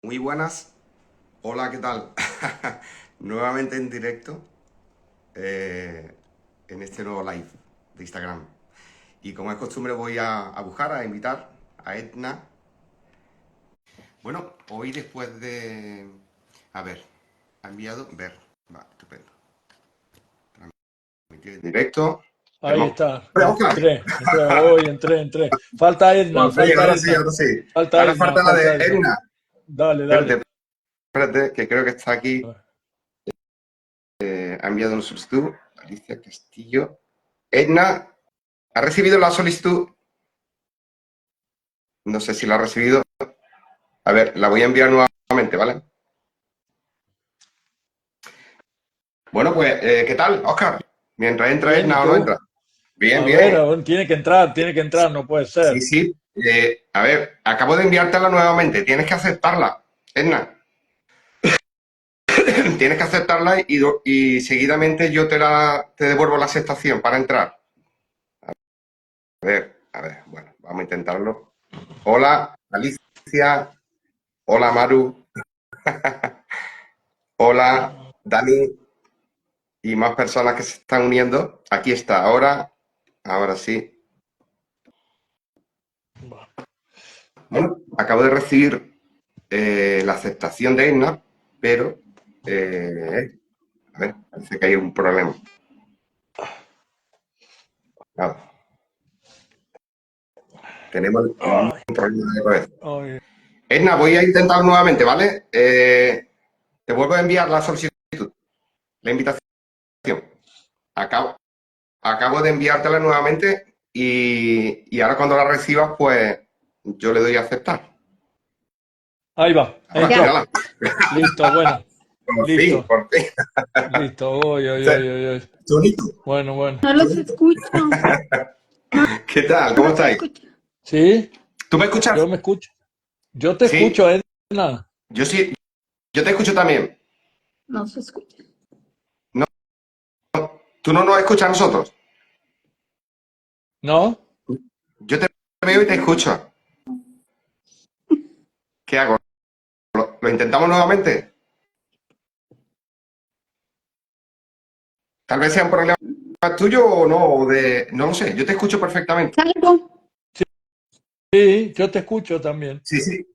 Muy buenas, hola, ¿qué tal? Nuevamente en directo eh, en este nuevo live de Instagram. Y como es costumbre voy a buscar, a invitar a Edna. Bueno, hoy después de... A ver, ha enviado... Ver, va, estupendo. Transmitir en directo. Ahí Vemos. está, ¡Hola, Oscar! entré. Falta Edna, Por fin, falta ahora sí, Edna, ahora sí. falta Ahora Edna, falta la de falta Edna. Edna. Dale, Espérate, dale. espérate, que creo que está aquí. Ha enviado una solicitud. Alicia Castillo. Edna, ¿ha recibido la solicitud? No sé si la ha recibido. A ver, la voy a enviar nuevamente, ¿vale? Bueno, pues, ¿qué tal, Oscar? Mientras entra Bien, ¿y Edna o no tú? entra. Bien, A ver, bien. tiene que entrar, no puede Sí, ser. sí. A ver, acabo de enviártela nuevamente. Tienes que aceptarla, Edna. Tienes que aceptarla y seguidamente yo te devuelvo la aceptación para entrar. A ver, bueno, vamos a intentarlo. Hola, Alicia. Hola, Maru. Hola, Dani. Y más personas que se están uniendo. Aquí está, ahora sí. Bueno, acabo de recibir la aceptación de Edna, pero a ver, parece que hay un problema. Nada, tenemos el mismo Ay, problema de otra vez. ay. Edna, voy a intentar nuevamente, ¿vale? Te vuelvo a enviar la solicitud, la invitación. Acabo, acabo de enviártela nuevamente y ahora cuando la recibas, pues yo le doy a aceptar. Ahí va, Ahora, Ya, entró. mírala. Listo, bueno, Por fin, listo, por fin. listo. Uy, uy, uy, uy, uy. Chulito, Bueno, bueno. no los chulito. escucho, ¿Qué tal? no ¿Cómo los estáis? escucho, ¿Sí? ¿Tú me escuchas? Yo me escucho. Yo te Sí, escucho, Edna. yo sí, yo te escucho también. no se escucha. No, tú no nos escuchas a nosotros. ¿No? Yo te veo y te escucho. ¿Qué hago? ¿Lo intentamos nuevamente? Tal vez sea un problema tuyo o no, o de... No lo sé, yo te escucho perfectamente. Salgo, Sí, yo te escucho también. Sí, sí.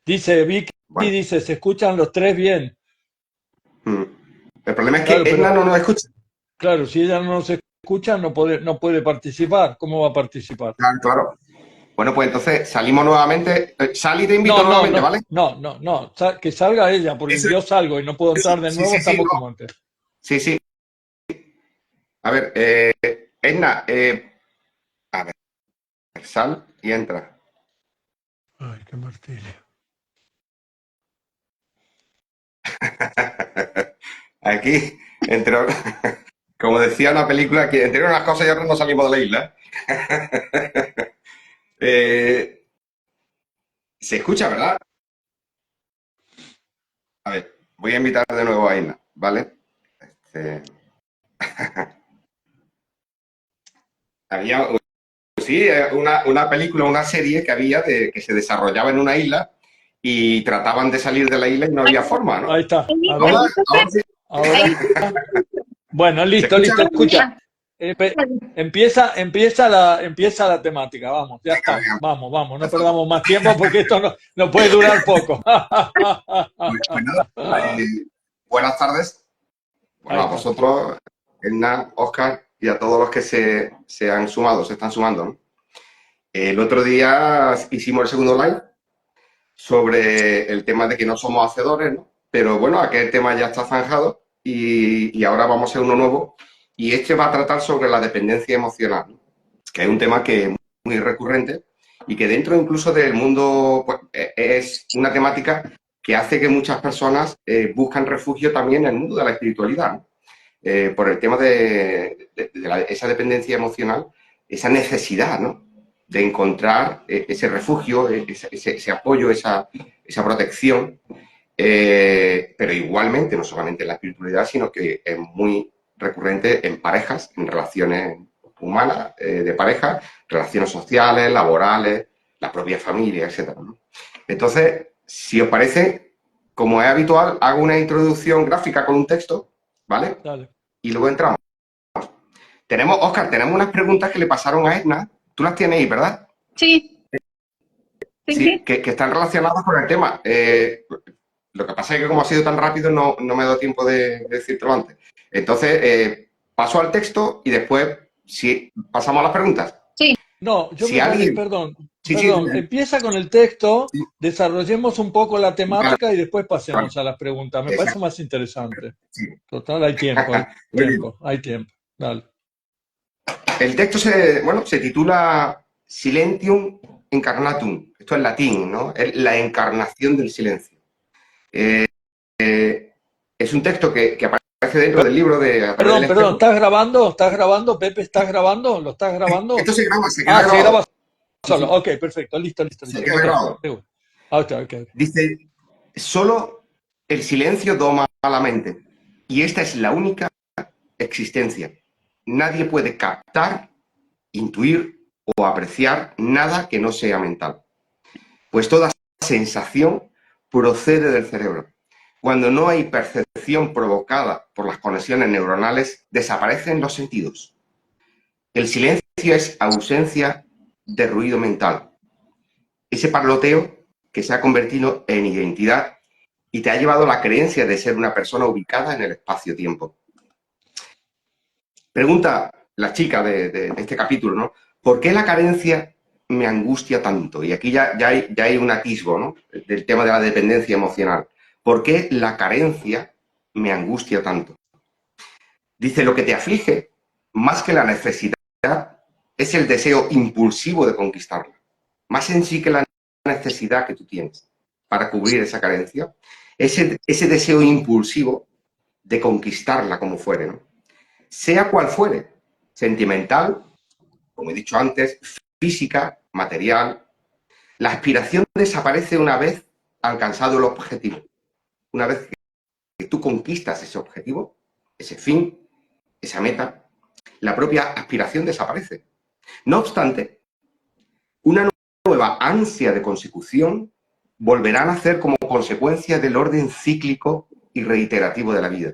Dice, Vicky Bueno, dice, se escuchan los tres bien. mm. El problema es Claro, que Edna pero no nos escucha. claro, si ella no se escucha, no puede participar. ¿Cómo va a participar? Claro, claro. Bueno, pues entonces salimos nuevamente. Sal y te invito No, no, nuevamente, no, ¿vale? no, no, no. Que salga ella, porque Eso, yo salgo y no puedo entrar de sí, nuevo, sí, sí, estamos no. como antes. Sí, sí. A ver, Edna, a ver, sal y entra. Ay, qué martirio. Aquí, entre, como decía una película, que entre unas cosas y otras no salimos de la isla. Eh, se escucha, ¿verdad? A ver, voy a invitar de nuevo a Ina, ¿vale? Eh, había, sí, una película, una serie que había que se desarrollaba en una isla y trataban de salir de la isla y no había forma, ¿no? Ahí está. A ahí Ahora, ver, está, ahora sí. ahora. ahí Bueno, ¿Se listo, escucha? listo. Escucha. está, Eh, pe- mira, empieza la temática. Vamos, ya Venga, estamos. venga, Vamos, vamos. No empezamos. perdamos más tiempo porque esto no puede durar poco. Pues nada, buenas tardes. Bueno, Ahí a está. vosotros, Edna, Oscar y a todos los que se han sumado, se están sumando, ¿no? El otro día hicimos el segundo live sobre el tema de que no somos hacedores, ¿no? Pero bueno, aquel tema ya está zanjado y ahora vamos a hacer uno nuevo. Y este va a tratar sobre la dependencia emocional, ¿no? Que es un tema que es muy recurrente y que dentro incluso del mundo pues, es una temática que hace que muchas personas buscan refugio también en el mundo de la espiritualidad, ¿no? Por el tema de esa dependencia emocional, esa necesidad, ¿no? De encontrar ese refugio, ese apoyo, esa protección, pero igualmente, no solamente en la espiritualidad, sino que es muy recurrente en parejas, en relaciones humanas, de pareja, relaciones sociales, laborales, la propia familia, etcétera, ¿no? Entonces, si os parece, como es habitual, hago una introducción gráfica con un texto, ¿vale? Dale. Y luego entramos. Óscar, tenemos unas preguntas que le pasaron a Edna. Tú las tienes ahí, ¿verdad? Sí, sí, Sí, sí. que están relacionadas con el tema. Lo que pasa es que como ha sido tan rápido no me ha dado tiempo de decírtelo antes. Entonces, paso al texto y después, si pasamos a las preguntas. Sí. No, Si alguien... perdón, Sí, sí, empieza con el texto, sí, desarrollemos un poco la vale, temática y después vale, pasemos a las preguntas. Me parece exacto, más interesante. sí. Total, hay tiempo, hay Muy bien. tiempo, hay tiempo. Dale. El texto se titula Silentium Incarnatum. Esto es latín, ¿no? Es la encarnación del silencio. Es un texto que aparece dentro del libro de A través del Perdón, espejo. ¿estás grabando? ¿Estás grabando? Pepe, ¿estás grabando? ¿Lo estás grabando? Esto se graba, se queda Ah, se graba grabado. Sí, solo. sí, Ok, perfecto, listo, se me queda quedé grabado. seguro. Ok, ok. Dice, solo el silencio doma la mente. Y esta es la única existencia. Nadie puede captar, intuir o apreciar nada que no sea mental. Pues toda sensación procede del cerebro. Cuando no hay percepción provocada por las conexiones neuronales, desaparecen los sentidos. El silencio es ausencia de ruido mental. Ese parloteo que se ha convertido en identidad y te ha llevado a la creencia de ser una persona ubicada en el espacio-tiempo. Pregunta la chica de este capítulo, ¿no? ¿Por qué la carencia me angustia tanto? Y aquí ya hay un atisbo, ¿no? Del tema de la dependencia emocional. ¿Por qué la carencia me angustia tanto? Dice, lo que te aflige, más que la necesidad, es el deseo impulsivo de conquistarla. Más en sí que la necesidad que tú tienes para cubrir esa carencia, ese deseo impulsivo de conquistarla como fuere, ¿no? Sea cual fuere, sentimental, como he dicho antes, física, material. La aspiración desaparece una vez alcanzado el objetivo. Una vez que tú conquistas ese objetivo, ese fin, esa meta, la propia aspiración desaparece. No obstante, una nueva ansia de consecución volverá a nacer como consecuencia del orden cíclico y reiterativo de la vida.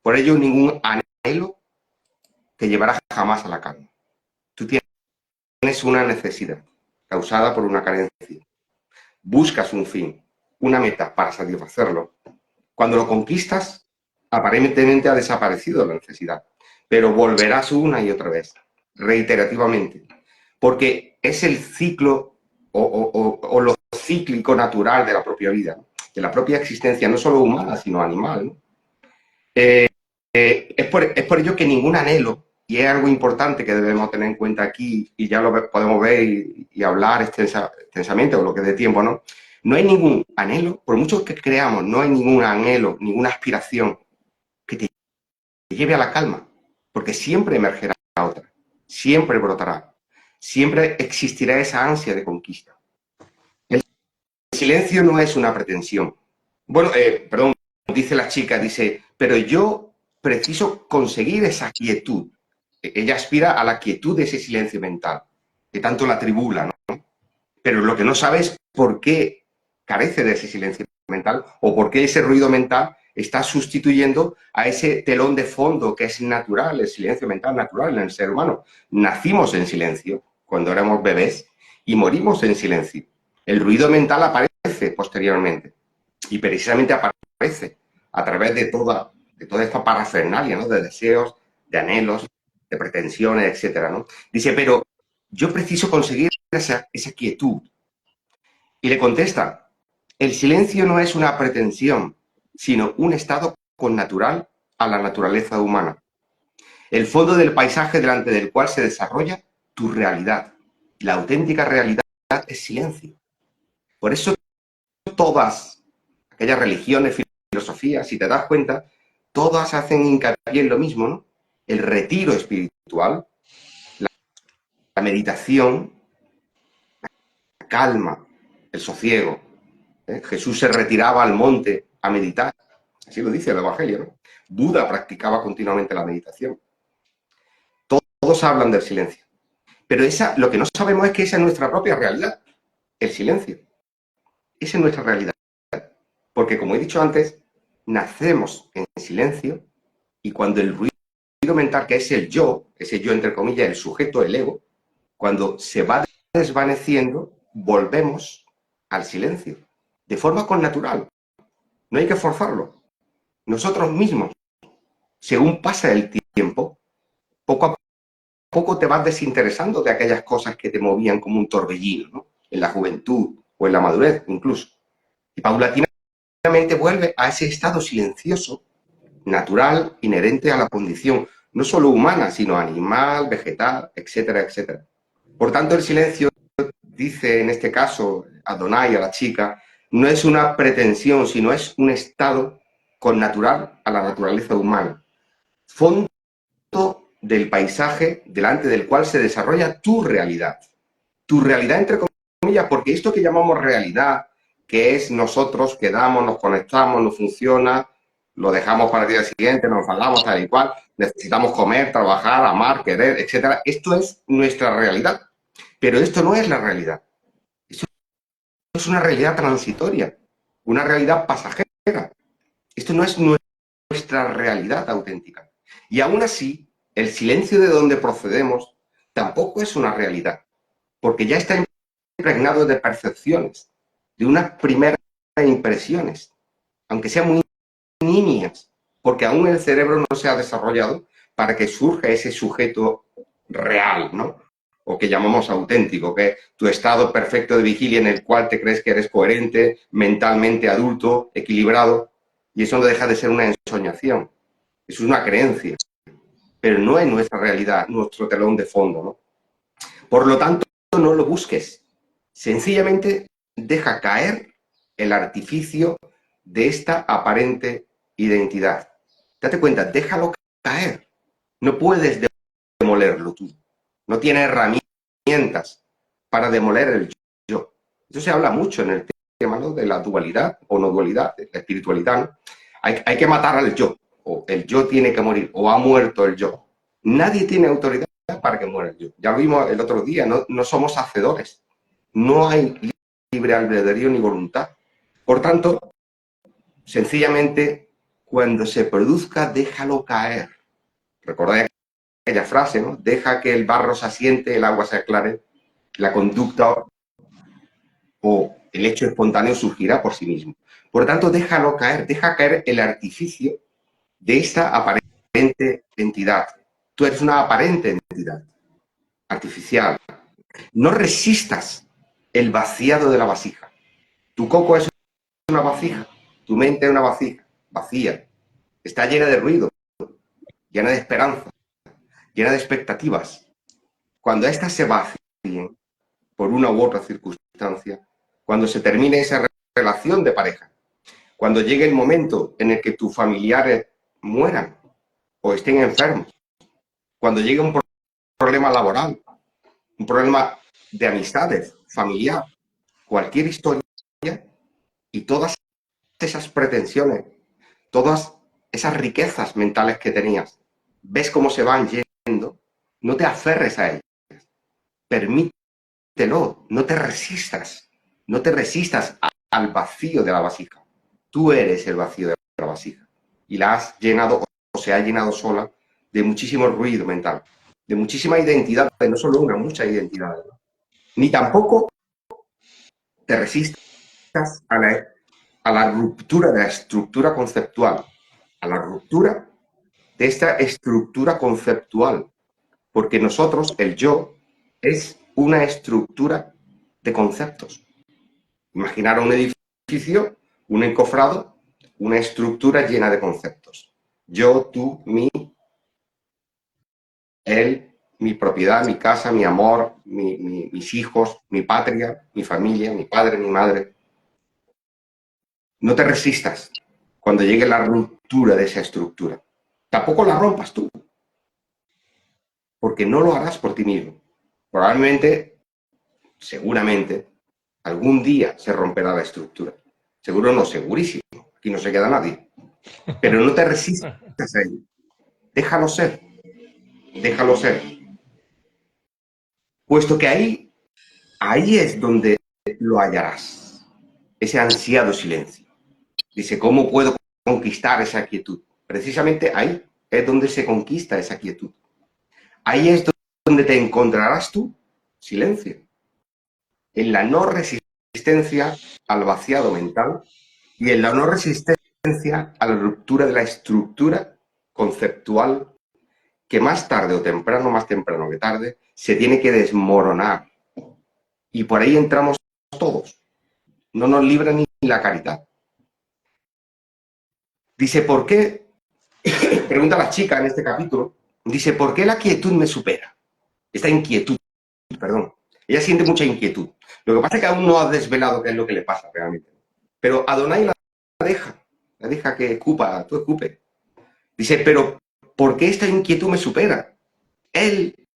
Por ello, ningún anhelo te llevará jamás a la calma. Tú tienes una necesidad causada por una carencia. Buscas un fin, una meta para satisfacerlo. Cuando lo conquistas, aparentemente ha desaparecido la necesidad, pero volverás una y otra vez, reiterativamente, porque es el ciclo o lo cíclico natural de la propia vida, de la propia existencia, no solo humana, sino animal, ¿no? Es por ello que ningún anhelo, y es algo importante que debemos tener en cuenta aquí, y ya lo podemos ver y hablar extensamente o lo que dé tiempo, ¿no? No hay ningún anhelo, por mucho que creamos, no hay ningún anhelo, ninguna aspiración que te lleve a la calma, porque siempre emergerá otra, siempre brotará, siempre existirá esa ansia de conquista. El silencio no es una pretensión. Bueno, perdón, dice la chica, dice, pero yo preciso conseguir esa quietud. Ella aspira a la quietud de ese silencio mental, que tanto la tribula, ¿no? Pero lo que no sabe es por qué carece de ese silencio mental o por qué ese ruido mental está sustituyendo a ese telón de fondo que es natural, el silencio mental natural en el ser humano. Nacimos en silencio cuando éramos bebés y morimos en silencio. El ruido mental aparece posteriormente y precisamente aparece a través de toda esta parafernalia, ¿no? De deseos, de anhelos, de pretensiones, etcétera, ¿no? Dice, pero yo preciso conseguir esa quietud. Y le contesta, el silencio no es una pretensión, sino un estado connatural a la naturaleza humana. El fondo del paisaje delante del cual se desarrolla tu realidad. La auténtica realidad es silencio. Por eso todas aquellas religiones, filosofías, si te das cuenta, todas hacen hincapié en lo mismo, ¿no? El retiro espiritual, la meditación, la calma, el sosiego. Jesús se retiraba al monte a meditar, así lo dice el Evangelio, ¿no? Buda practicaba continuamente la meditación. Todos hablan del silencio. Pero lo que no sabemos es que esa es nuestra propia realidad, el silencio. Esa es nuestra realidad. Porque, como he dicho antes, nacemos en silencio y cuando el ruido mental, que es el yo, ese yo entre comillas, el sujeto, el ego, cuando se va desvaneciendo, volvemos al silencio, de forma connatural. No hay que forzarlo. Nosotros mismos, según pasa el tiempo, poco a poco te vas desinteresando de aquellas cosas que te movían como un torbellino, ¿no? En la juventud o en la madurez incluso. Y paulatinamente vuelve a ese estado silencioso, natural, inherente a la condición, no solo humana, sino animal, vegetal, etcétera, etcétera. Por tanto, el silencio, dice en este caso Adonai a la chica, no es una pretensión, sino es un estado connatural a la naturaleza humana. Fondo del paisaje delante del cual se desarrolla tu realidad. Tu realidad, entre comillas, porque esto que llamamos realidad, que es nosotros quedamos, nos conectamos, no funciona, lo dejamos para el día siguiente, nos enfadamos, tal y cual, necesitamos comer, trabajar, amar, querer, etcétera. Esto es nuestra realidad. Pero esto no es la realidad. Esto es una realidad transitoria, una realidad pasajera. Esto no es nuestra realidad auténtica. Y aún así, el silencio de donde procedemos tampoco es una realidad, porque ya está impregnado de percepciones, de unas primeras impresiones, aunque sean muy nimias, porque aún el cerebro no se ha desarrollado para que surja ese sujeto real, ¿no? O que llamamos auténtico, que es tu estado perfecto de vigilia en el cual te crees que eres coherente, mentalmente adulto, equilibrado, y eso no deja de ser una ensoñación, eso es una creencia, pero no es nuestra realidad, nuestro telón de fondo, ¿no? Por lo tanto, no lo busques, sencillamente deja caer el artificio de esta aparente identidad. Date cuenta, déjalo caer, no puedes demolerlo tú. No tiene herramientas para demoler el yo. Eso se habla mucho en el tema, ¿no?, de la dualidad o no dualidad, de la espiritualidad, ¿no? Hay que matar al yo, o el yo tiene que morir, o ha muerto el yo. Nadie tiene autoridad para que muera el yo. Ya lo vimos el otro día, no somos hacedores. No hay libre albedrío ni voluntad. Por tanto, sencillamente, cuando se produzca, déjalo caer. Recordad aquella frase, ¿no? Deja que el barro se asiente, el agua se aclare, la conducta o el hecho espontáneo surgirá por sí mismo. Por tanto, déjalo caer, deja caer el artificio de esta aparente entidad. Tú eres una aparente entidad artificial. No resistas el vaciado de la vasija. Tu coco es una vasija, tu mente es una vasija, vacía. Está llena de ruido, llena de esperanza, llena de expectativas. Cuando éstas se vacíen por una u otra circunstancia, cuando se termine esa relación de pareja, cuando llegue el momento en el que tus familiares mueran o estén enfermos, cuando llegue un problema laboral, un problema de amistades, familiar, cualquier historia, y todas esas pretensiones, todas esas riquezas mentales que tenías, ves cómo se van yendo, no te aferres a ellas, permítelo, no te resistas, no te resistas al vacío de la vasija. Tú eres el vacío de la vasija y la has llenado o se ha llenado sola de muchísimo ruido mental, de muchísima identidad, no solo una, muchas identidades. Ni tampoco te resistas a la ruptura de la estructura conceptual, a la ruptura de esta estructura conceptual, porque nosotros, el yo, es una estructura de conceptos. Imaginar un edificio, un encofrado, una estructura llena de conceptos. Yo, tú, mí, él, mi propiedad, mi casa, mi amor, mis hijos, mi patria, mi familia, mi padre, mi madre. No te resistas cuando llegue la ruptura de esa estructura. Tampoco la rompas tú, porque no lo harás por ti mismo. Probablemente, seguramente, algún día se romperá la estructura. Seguro no, segurísimo. Aquí no se queda nadie. Pero no te resistas a ello. Déjalo ser. Déjalo ser. Puesto que ahí es donde lo hallarás. ese ansiado silencio. Dice, ¿cómo puedo conquistar esa quietud? Precisamente ahí es donde se conquista esa quietud. Ahí es donde te encontrarás tú, silencio. En la no resistencia al vaciado mental y en la no resistencia a la ruptura de la estructura conceptual que más tarde o temprano, más temprano que tarde, se tiene que desmoronar. Y por ahí entramos todos. No nos libra ni la caridad. Dice, ¿por qué? Pregunta la chica en este capítulo. Dice, ¿por qué la quietud me supera? Esta inquietud, perdón. Ella siente mucha inquietud. Lo que pasa es que aún no ha desvelado qué es lo que le pasa realmente. Pero Adonai la deja que escupa, tú escupe. Dice, pero ¿por qué esta inquietud me supera? Él,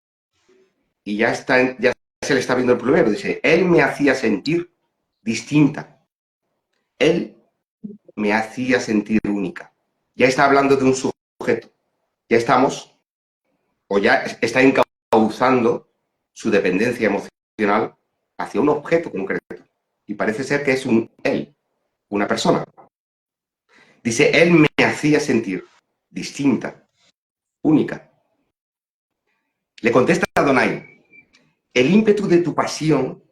y ya se le está viendo el problema, dice, él me hacía sentir distinta. Él me hacía sentir única. Ya está hablando de un sujeto. Ya estamos, o ya está encauzando su dependencia emocional hacia un objeto concreto. Y parece ser que es un él, una persona. Dice, él me hacía sentir distinta, única. Le contesta a Adonai, el ímpetu de tu pasión,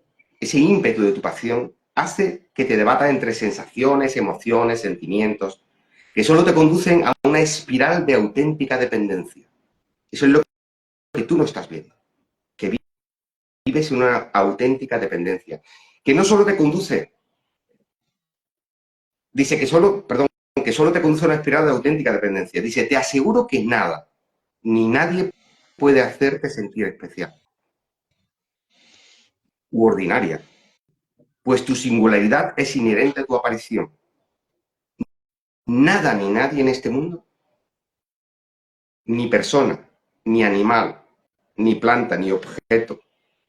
ese ímpetu de tu pasión, hace que te debatas entre sensaciones, emociones, sentimientos, que solo te conducen a una espiral de auténtica dependencia. Eso es lo que tú no estás viendo. Que vives una auténtica dependencia. Que no solo te conduce, dice que solo te conduce a una espiral de auténtica dependencia. Dice, te aseguro que nada, ni nadie puede hacerte sentir especial u ordinaria, pues tu singularidad es inherente a tu aparición. Nada ni nadie en este mundo, ni persona, ni animal, ni planta, ni objeto,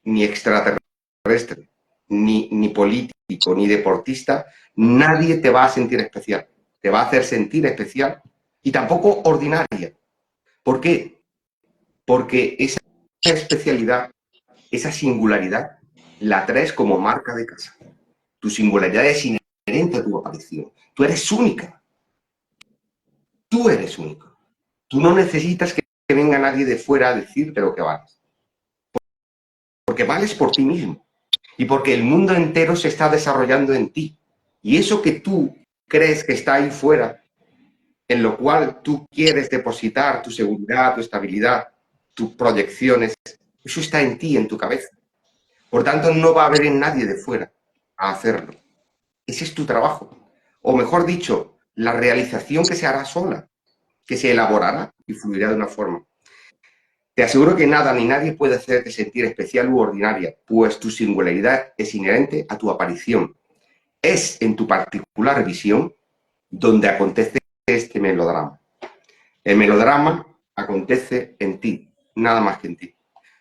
ni extraterrestre, ni político, ni deportista, nadie te va a sentir especial. Te va a hacer sentir especial y tampoco ordinaria. ¿Por qué? Porque esa especialidad, esa singularidad, la traes como marca de casa. Tu singularidad es inherente a tu aparición. Tú eres única. Tú eres único. Tú no necesitas que venga nadie de fuera a decirte lo que vales. Porque vales por ti mismo. Y porque el mundo entero se está desarrollando en ti. Y eso que tú crees que está ahí fuera, en lo cual tú quieres depositar tu seguridad, tu estabilidad, tus proyecciones, eso está en ti, en tu cabeza. Por tanto, no va a haber en nadie de fuera a hacerlo. Ese es tu trabajo. O mejor dicho, la realización que se hará sola, que se elaborará y fluirá de una forma. Te aseguro que nada ni nadie puede hacerte sentir especial u ordinaria, pues tu singularidad es inherente a tu aparición. Es en tu particular visión donde acontece este melodrama. El melodrama acontece en ti, nada más que en ti.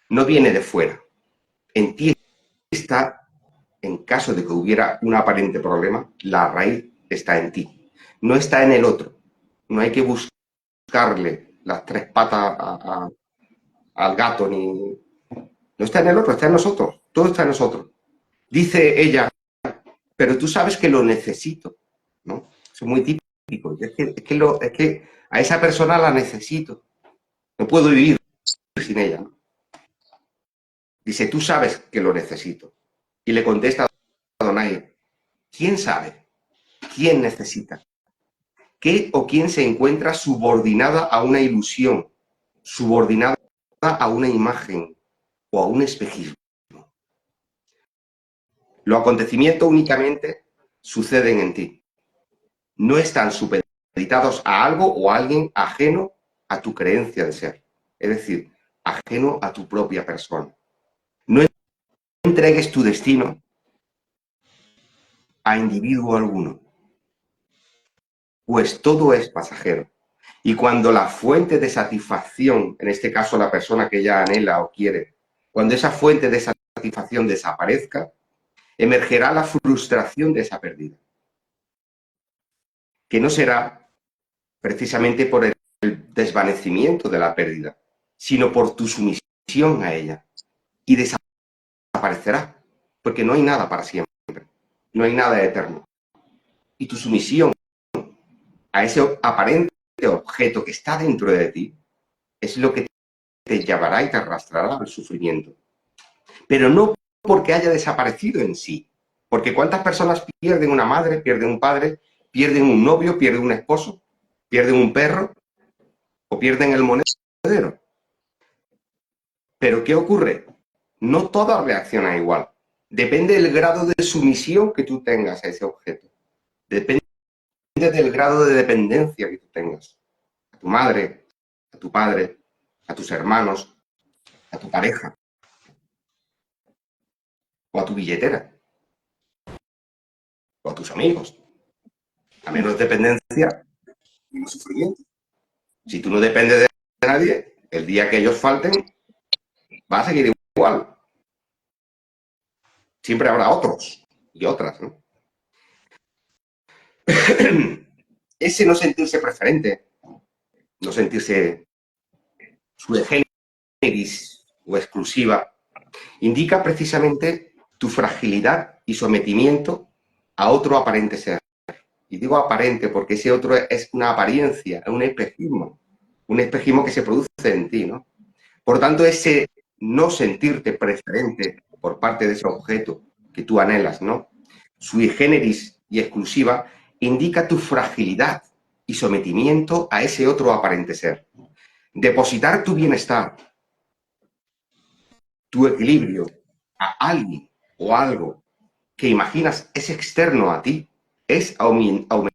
No viene de fuera. En ti está, en caso de que hubiera un aparente problema, la raíz está en ti. No está en el otro. No hay que buscarle las tres patas al gato, ni... No está en el otro, está en nosotros. Todo está en nosotros. Dice ella, pero tú sabes que lo necesito, ¿no? Eso es muy típico. Es que a esa persona la necesito. No puedo vivir sin ella, ¿no? Dice, tú sabes que lo necesito. Y le contesta a Adonai, ¿quién sabe? ¿Quién necesita? ¿Qué o quién se encuentra subordinada a una ilusión, subordinada a una imagen o a un espejismo? Los acontecimientos únicamente suceden en ti. No están supeditados a algo o a alguien ajeno a tu creencia de ser. Es decir, ajeno a tu propia persona. No entregues tu destino a individuo alguno, pues todo es pasajero. Y cuando la fuente de satisfacción, en este caso la persona que ella anhela o quiere, cuando esa fuente de satisfacción desaparezca, emergerá la frustración de esa pérdida, que no será precisamente por el desvanecimiento de la pérdida, sino por tu sumisión a ella. Y desaparecerá, porque no hay nada para siempre, no hay nada eterno. y tu sumisión a ese aparente objeto que está dentro de ti es lo que te llevará y te arrastrará al sufrimiento. Pero no porque haya desaparecido en sí. Porque ¿cuántas personas pierden una madre, pierden un padre, pierden un novio, pierden un esposo, pierden un perro o pierden el monedero? Pero ¿qué ocurre? No todas reaccionan igual. Depende del grado de sumisión que tú tengas a ese objeto. Depende del grado de dependencia que tú tengas. A tu madre, a tu padre, a tus hermanos, a tu pareja o a tu billetera o a tus amigos. A menos dependencia, menos sufrimiento. Si tú no dependes de nadie, el día que ellos falten, va a seguir igual. Siempre habrá otros y otras, ¿no? Ese no sentirse preferente, no sentirse sui generis o exclusiva, indica precisamente tu fragilidad y sometimiento a otro aparente ser. Y digo aparente porque ese otro es una apariencia, es un espejismo que se produce en ti, ¿no? Por tanto, ese no sentirte preferente por parte de ese objeto que tú anhelas, ¿no? Sui generis y exclusiva, indica tu fragilidad y sometimiento a ese otro aparente ser. Depositar tu bienestar, tu equilibrio a alguien o algo que imaginas es externo a ti, es aumentar,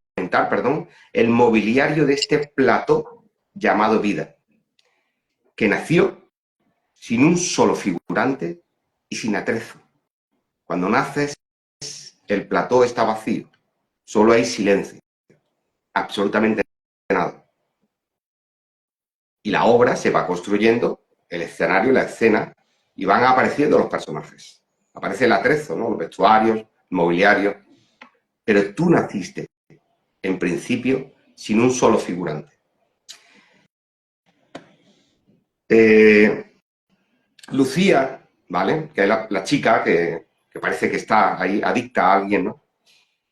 el mobiliario de este plató llamado vida, que nació sin un solo figurante y sin atrezo. Cuando naces, el plató está vacío, solo hay silencio, absolutamente nada. Y la obra se va construyendo, el escenario, la escena, y van apareciendo los personajes. Aparece el atrezo, ¿no? Los vestuarios, el mobiliario. Pero tú naciste, en principio, sin un solo figurante. Lucía, ¿vale? Que es la chica que parece que está ahí adicta a alguien, ¿no?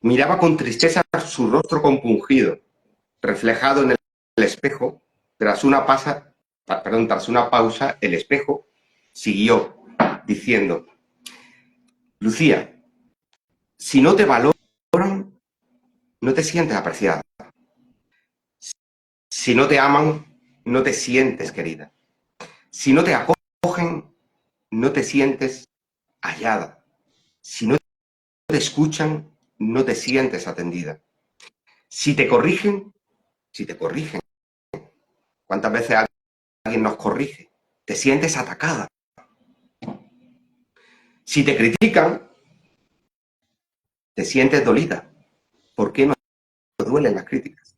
Miraba con tristeza su rostro compungido, reflejado en el espejo. Tras una pausa, el espejo siguió diciendo: Lucía, si no te valoran, no te sientes apreciada. Si no te aman, no te sientes querida. Si no te acogen, no te sientes hallada. Si no te escuchan, no te sientes atendida. Si te corrigen, ¿cuántas veces alguien nos corrige? Te sientes atacada. Si te critican, te sientes dolida. ¿Por qué no duelen las críticas?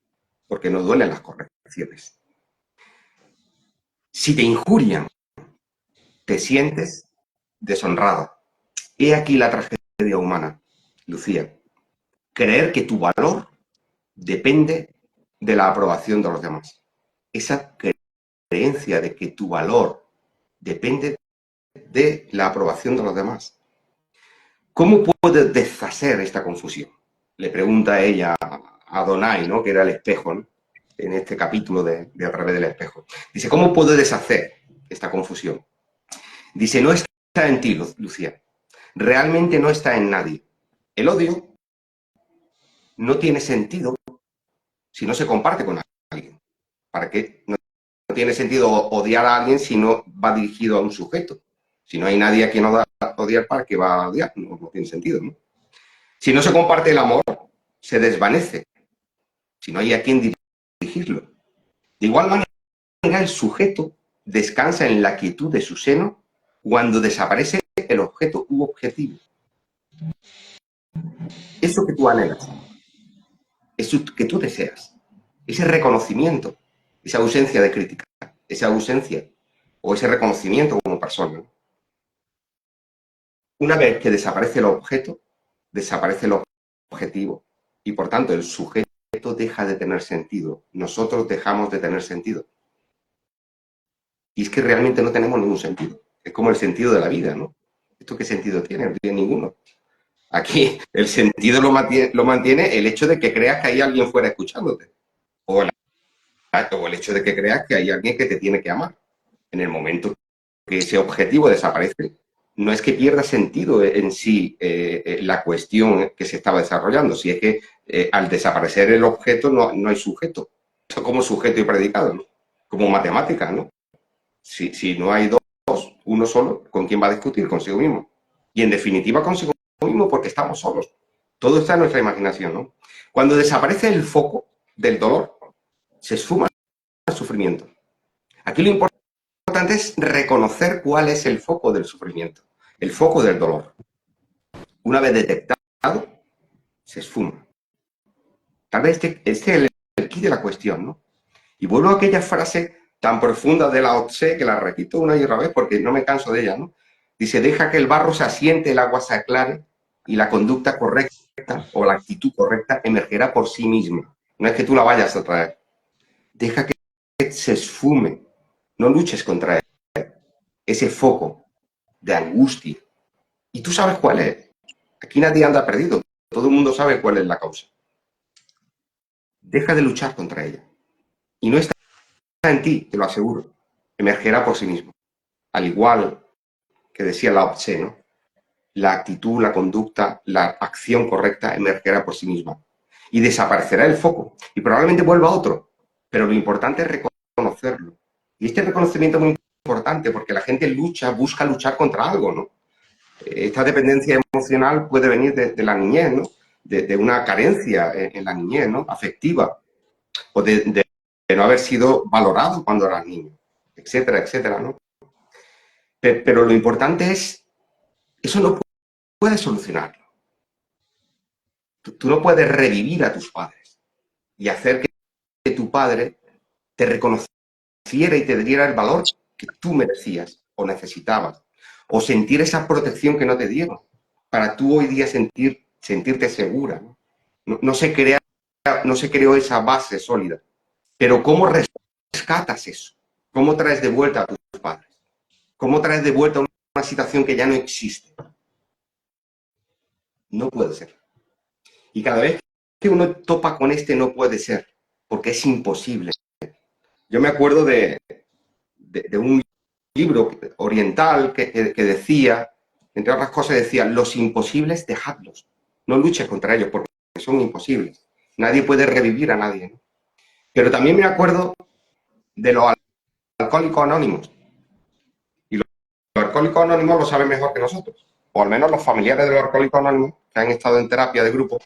Porque no duelen las correcciones. Si te injurian, te sientes deshonrada. He aquí la tragedia humana, Lucía. Creer que tu valor depende de la aprobación de los demás. Esa creencia de que tu valor depende de la aprobación de los demás. ¿Cómo puedes deshacer esta confusión? Le pregunta ella a Adonai, ¿no? Que era el espejo, ¿no? En este capítulo de A través del espejo. Dice, ¿cómo puedo deshacer esta confusión? Dice, no está en ti, Lucía. Realmente no está en nadie. El odio no tiene sentido si no se comparte con alguien. ¿Para qué? No tiene sentido odiar a alguien si no va dirigido a un sujeto. Si no hay nadie a quien odiar, ¿para qué va a odiar? No tiene sentido, ¿no? Si no se comparte el amor, se desvanece. Si no hay a quien dirigirlo. De igual manera, el sujeto descansa en la quietud de su seno cuando desaparece el objeto u objetivo. Eso que tú anhelas, eso que tú deseas, ese reconocimiento, esa ausencia de crítica, esa ausencia o ese reconocimiento como persona. Una vez que desaparece el objeto, desaparece el objetivo y por tanto el sujeto deja de tener sentido. Nosotros dejamos de tener sentido. Y es que realmente no tenemos ningún sentido. Es como el sentido de la vida, ¿no? ¿Esto qué sentido tiene? No tiene ninguno. Aquí el sentido lo mantiene el hecho de que creas que hay alguien fuera escuchándote. O el hecho de que creas que hay alguien que te tiene que amar. En el momento que ese objetivo desaparece, no es que pierda sentido en sí la cuestión que se estaba desarrollando, si es que al desaparecer el objeto no hay sujeto. Esto como sujeto y predicado, ¿no? Como matemáticas, ¿no? Si no hay dos, uno solo, ¿con quién va a discutir? Consigo mismo. Y en definitiva consigo mismo porque estamos solos. Todo está en nuestra imaginación, ¿no? Cuando desaparece el foco del dolor, se suma el sufrimiento. Aquí lo importante es reconocer cuál es el foco del sufrimiento, el foco del dolor. Una vez detectado, se esfuma. Tal vez este es el quid de la cuestión, ¿no? Y vuelvo a aquella frase tan profunda de Lao Tse, que la repito una y otra vez porque no me canso de ella, ¿no? Dice, deja que el barro se asiente, el agua se aclare y la conducta correcta o la actitud correcta emergerá por sí misma. No es que tú la vayas a traer. Deja que se esfume. No luches contra ese foco de angustia. Y tú sabes cuál es. Aquí nadie anda perdido. Todo el mundo sabe cuál es la causa. Deja de luchar contra ella. Y no está en ti, te lo aseguro. Emergerá por sí mismo. Al igual que decía Lao Tse, ¿no? La actitud, la conducta, la acción correcta emergerá por sí misma. Y desaparecerá el foco. Y probablemente vuelva otro. Pero lo importante es reconocerlo. Y este reconocimiento es muy importante porque la gente busca luchar contra algo, ¿no? Esta dependencia emocional puede venir de la niñez, ¿no? De una carencia en la niñez, ¿no? Afectiva. O de no haber sido valorado cuando eras niño. Etcétera, etcétera, ¿no? Pero lo importante es, eso no puedes solucionarlo. Tú no puedes revivir a tus padres y hacer que tu padre te reconociera y te diera el valor que tú merecías o necesitabas. O sentir esa protección que no te dieron. Para tú hoy día sentirte segura. No se creó esa base sólida. Pero ¿cómo rescatas eso? ¿Cómo traes de vuelta a tus padres? ¿Cómo traes de vuelta una situación que ya no existe? No puede ser. Y cada vez que uno topa con este no puede ser, porque es imposible. Yo me acuerdo de un libro oriental que decía, entre otras cosas decía, los imposibles dejadlos, no luches contra ellos porque son imposibles. Nadie puede revivir a nadie, ¿no? Pero también me acuerdo de los alcohólicos anónimos. Y los alcohólicos anónimos lo saben mejor que nosotros, o al menos los familiares de los alcohólicos anónimos que han estado en terapia de grupo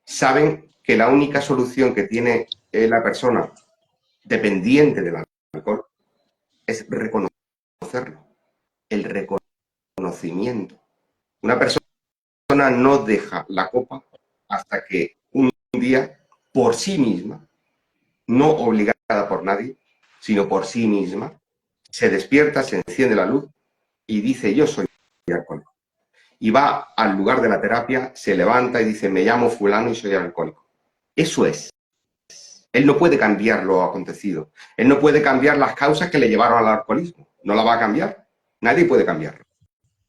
saben que la única solución que tiene la persona dependiente del alcohol es reconocerlo, el reconocimiento. Una persona no deja la copa hasta que un día, por sí misma, no obligada por nadie, sino por sí misma, se despierta, se enciende la luz y dice, yo soy alcohólico. Y va al lugar de la terapia, se levanta y dice, me llamo fulano y soy alcohólico. Eso es. Él no puede cambiar lo acontecido. Él no puede cambiar las causas que le llevaron al alcoholismo. No la va a cambiar. Nadie puede cambiarlo.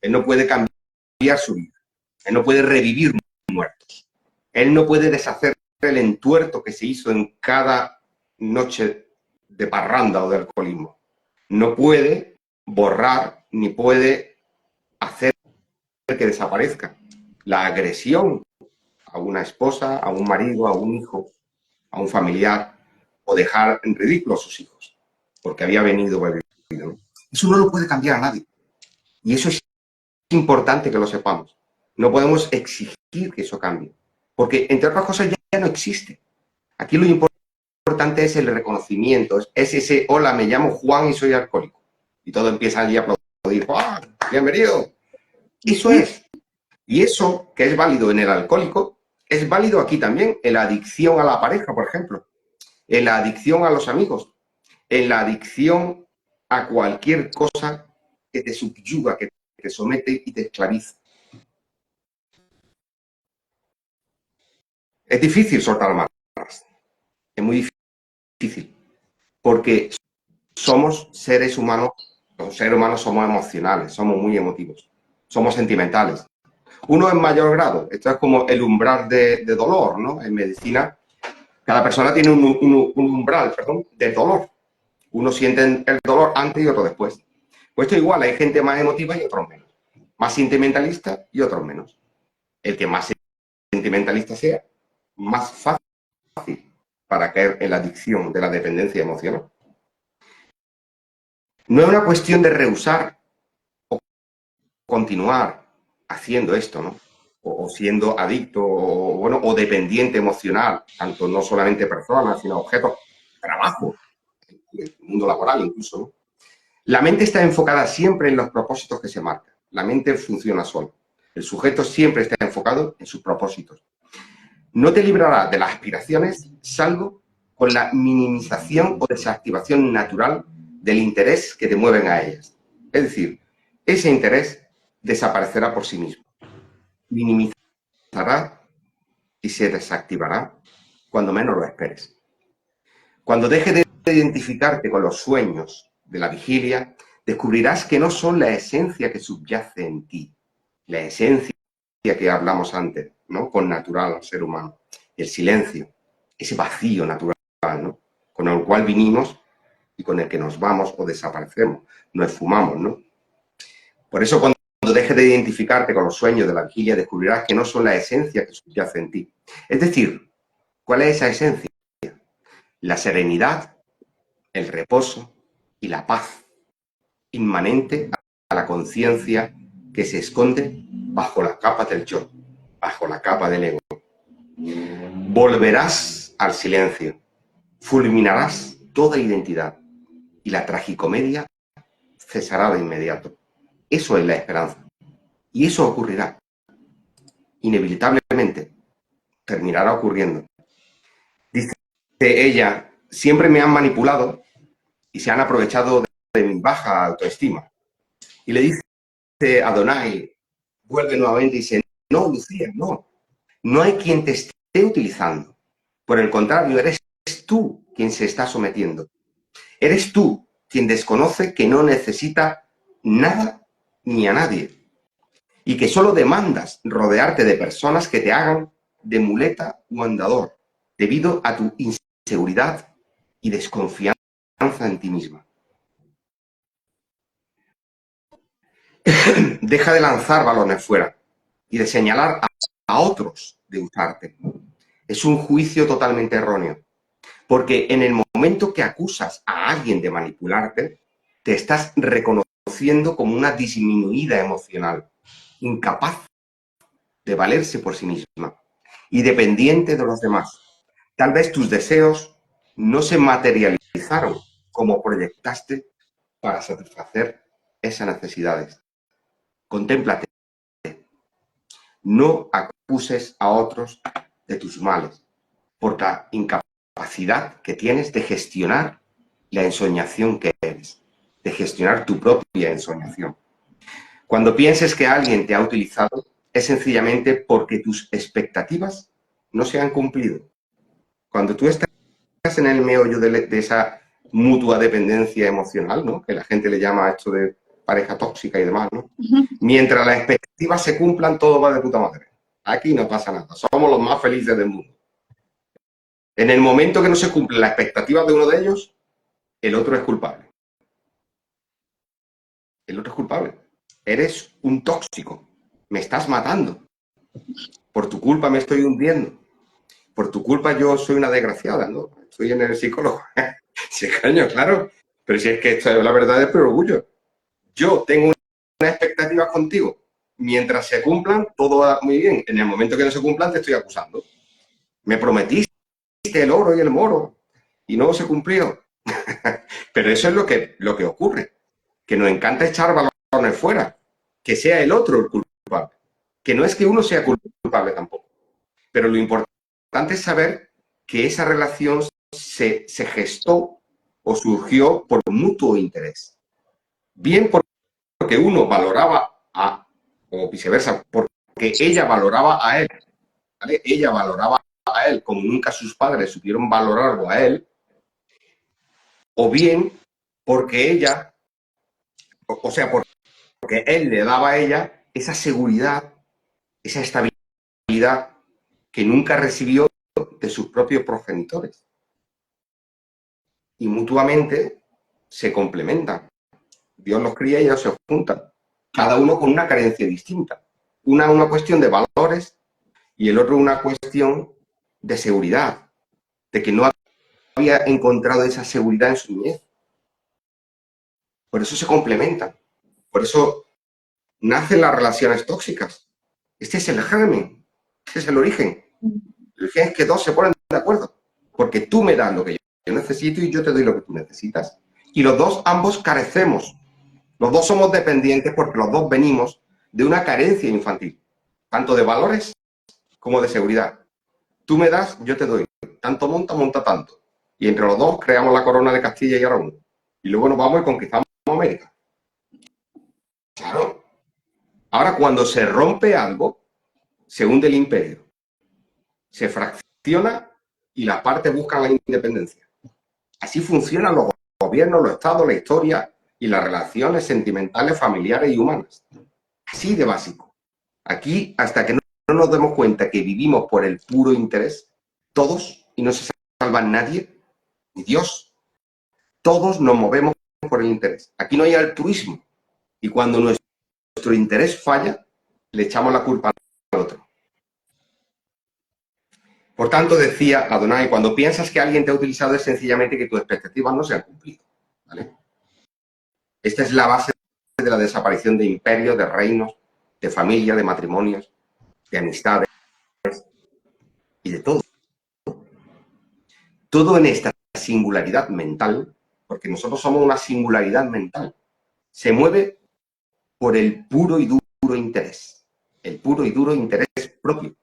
Él no puede cambiar su vida. Él no puede revivir muertos. Él no puede deshacer el entuerto que se hizo en cada noche de parranda o de alcoholismo. No puede borrar ni puede hacer que desaparezca la agresión a una esposa, a un marido, a un hijo, a un familiar, o dejar en ridículo a sus hijos, porque había venido bebido, ¿no? Eso no lo puede cambiar a nadie. Y eso es importante que lo sepamos. No podemos exigir que eso cambie, porque entre otras cosas ya no existe. Aquí lo importante es el reconocimiento, es ese, hola, me llamo Juan y soy alcohólico. Y todo empieza allí a aplaudir, ¡Juan, bienvenido! Eso es. Y eso, que es válido en el alcohólico, es válido aquí también, en la adicción a la pareja, por ejemplo, en la adicción a los amigos, en la adicción a cualquier cosa que te subyuga, que te somete y te esclaviza. Es difícil soltar amarras, es muy difícil, porque somos seres humanos, los seres humanos somos emocionales, somos muy emotivos, somos sentimentales. Uno en mayor grado. Esto es como el umbral de dolor, ¿no? En medicina, cada persona tiene un umbral, perdón, de dolor. Uno siente el dolor antes y otro después. Pues esto igual, hay gente más emotiva y otros menos. Más sentimentalista y otros menos. El que más sentimentalista sea, más fácil para caer en la adicción de la dependencia emocional. No es una cuestión de rehusar o continuar haciendo esto, ¿no? O siendo adicto o dependiente emocional, tanto no solamente personas, sino objetos, trabajo, el mundo laboral incluso, ¿no? La mente está enfocada siempre en los propósitos que se marcan. La mente funciona sola. El sujeto siempre está enfocado en sus propósitos. No te librará de las aspiraciones, salvo con la minimización o desactivación natural del interés que te mueven a ellas. Es decir, ese interés desaparecerá por sí mismo. Minimizará y se desactivará cuando menos lo esperes. Cuando dejes de identificarte con los sueños de la vigilia, descubrirás que no son la esencia que subyace en ti, la esencia que hablamos antes, ¿no? Con natural al ser humano, el silencio, ese vacío natural, ¿no? Con el cual vinimos y con el que nos vamos o desaparecemos, nos esfumamos, ¿no? Por eso cuando dejes de identificarte con los sueños de la vigilia, descubrirás que no son la esencia que subyace en ti. Es decir, ¿cuál es esa esencia? La serenidad, el reposo y la paz inmanente a la conciencia que se esconde bajo la capa del yo, bajo la capa del ego. Volverás al silencio, fulminarás toda identidad y la tragicomedia cesará de inmediato. Eso es la esperanza. Y eso ocurrirá. Inevitablemente terminará ocurriendo. Dice ella, siempre me han manipulado y se han aprovechado de mi baja autoestima. Y le dice Adonai, vuelve nuevamente y dice, no, Lucía, no hay quien te esté utilizando. Por el contrario, eres tú quien se está sometiendo. Eres tú quien desconoce que no necesita nada ni a nadie y que solo demandas rodearte de personas que te hagan de muleta o andador debido a tu inseguridad y desconfianza en ti misma. Deja de lanzar balones fuera y de señalar a otros de usarte. Es un juicio totalmente erróneo, porque en el momento que acusas a alguien de manipularte, te estás reconociendo como una disminuida emocional, incapaz de valerse por sí misma y dependiente de los demás. Tal vez tus deseos no se materializaron como proyectaste para satisfacer esas necesidades. Contémplate. No acuses a otros de tus males por la incapacidad que tienes de gestionar la ensoñación que eres, de gestionar tu propia ensoñación. Cuando pienses que alguien te ha utilizado, es sencillamente porque tus expectativas no se han cumplido. Cuando tú estás en el meollo de esa mutua dependencia emocional, ¿no? Que la gente le llama a esto de pareja tóxica y demás, ¿no? Mientras las expectativas se cumplan, todo va de puta madre. Aquí no pasa nada. Somos los más felices del mundo. En el momento que no se cumple la expectativa de uno de ellos, el otro es culpable. El otro es culpable. Eres un tóxico. Me estás matando. Por tu culpa me estoy hundiendo. Por tu culpa yo soy una desgraciada, ¿no? Estoy en el psicólogo. Sí, coño, claro. Pero si es que esto es la verdad del orgullo. Yo tengo una expectativa contigo. Mientras se cumplan, todo va muy bien. En el momento que no se cumplan, te estoy acusando. Me prometiste el oro y el moro y no se cumplió. Pero eso es lo que ocurre. Que nos encanta echar balones fuera. Que sea el otro el culpable. Que no es que uno sea culpable tampoco. Pero lo importante es saber que esa relación se gestó o surgió por mutuo interés. Bien porque uno valoraba o viceversa, porque ella valoraba a él. ¿Vale? Ella valoraba a él como nunca sus padres supieron valorarlo a él, o bien porque ella, o sea, porque él le daba a ella esa seguridad esa estabilidad que nunca recibió de sus propios progenitores. Y mutuamente se complementan. Dios los cría y ellos se juntan, cada uno con una carencia distinta. Una cuestión de valores y el otro una cuestión de seguridad, de que no había encontrado esa seguridad en su niñez. Por eso se complementan. Por eso nacen las relaciones tóxicas. Este es el germen, este es el origen. El origen es que dos se ponen de acuerdo, porque tú me das lo que yo necesito y yo te doy lo que tú necesitas. Y los dos, ambos carecemos. Los dos somos dependientes porque los dos venimos de una carencia infantil, tanto de valores como de seguridad. Tú me das, yo te doy. Tanto monta, monta tanto. Y entre los dos creamos la corona de Castilla y Aragón. Y luego nos vamos y conquistamos América. Claro. Ahora, cuando se rompe algo, se hunde el imperio. Se fracciona y las partes buscan la independencia. Así funcionan los gobiernos, los estados, la historia y las relaciones sentimentales, familiares y humanas. Así de básico. Aquí, hasta que no nos demos cuenta que vivimos por el puro interés, todos, y no se salva nadie, ni Dios, todos nos movemos por el interés. Aquí no hay altruismo. Y cuando nuestro interés falla, le echamos la culpa al otro. Por tanto, decía Adonai, cuando piensas que alguien te ha utilizado es sencillamente que tus expectativas no se han cumplido. ¿Vale? Esta es la base de la desaparición de imperios, de reinos, de familia, de matrimonios, de amistades y de todo. Todo en esta singularidad mental, porque nosotros somos una singularidad mental, se mueve por el puro y duro interés. El puro y duro interés propio.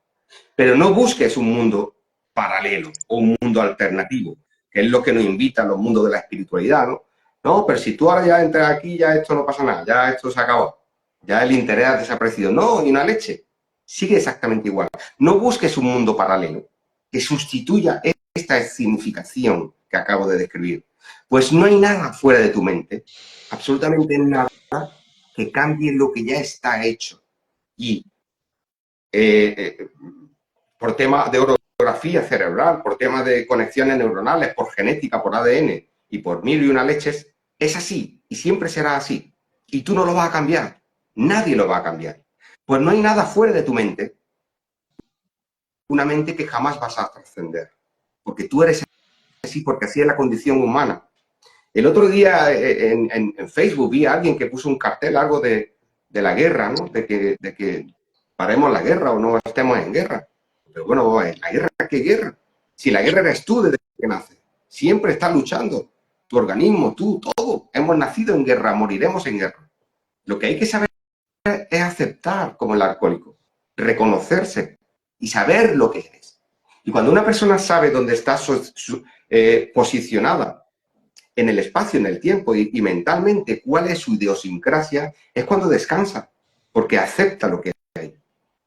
Pero no busques un mundo paralelo o un mundo alternativo, que es lo que nos invita a los mundos de la espiritualidad, ¿no? No, pero si tú ahora ya entras aquí, ya esto no pasa nada, ya esto se acabó, ya el interés ha desaparecido. No, ni una leche. Sigue exactamente igual. No busques un mundo paralelo que sustituya esta significación que acabo de describir. Pues no hay nada fuera de tu mente, absolutamente nada, que cambie lo que ya está hecho. Y por temas de orografía cerebral, por temas de conexiones neuronales, por genética, por ADN y por mil y una leches, es así y siempre será así. Y tú no lo vas a cambiar. Nadie lo va a cambiar. Pues no hay nada fuera de tu mente, una mente que jamás vas a trascender. Porque tú eres así, porque así es la condición humana. El otro día en Facebook vi a alguien que puso un cartel, algo de la guerra, ¿no? De que paremos la guerra o no estemos en guerra. Pero bueno, ¿la guerra qué guerra? Si la guerra eres tú desde que naces. Siempre estás luchando. Tu organismo, tú, todo. Hemos nacido en guerra, moriremos en guerra. Lo que hay que saber es aceptar como el alcohólico, reconocerse y saber lo que eres. Y cuando una persona sabe dónde está posicionada en el espacio, en el tiempo y mentalmente cuál es su idiosincrasia, es cuando descansa, porque acepta lo que hay.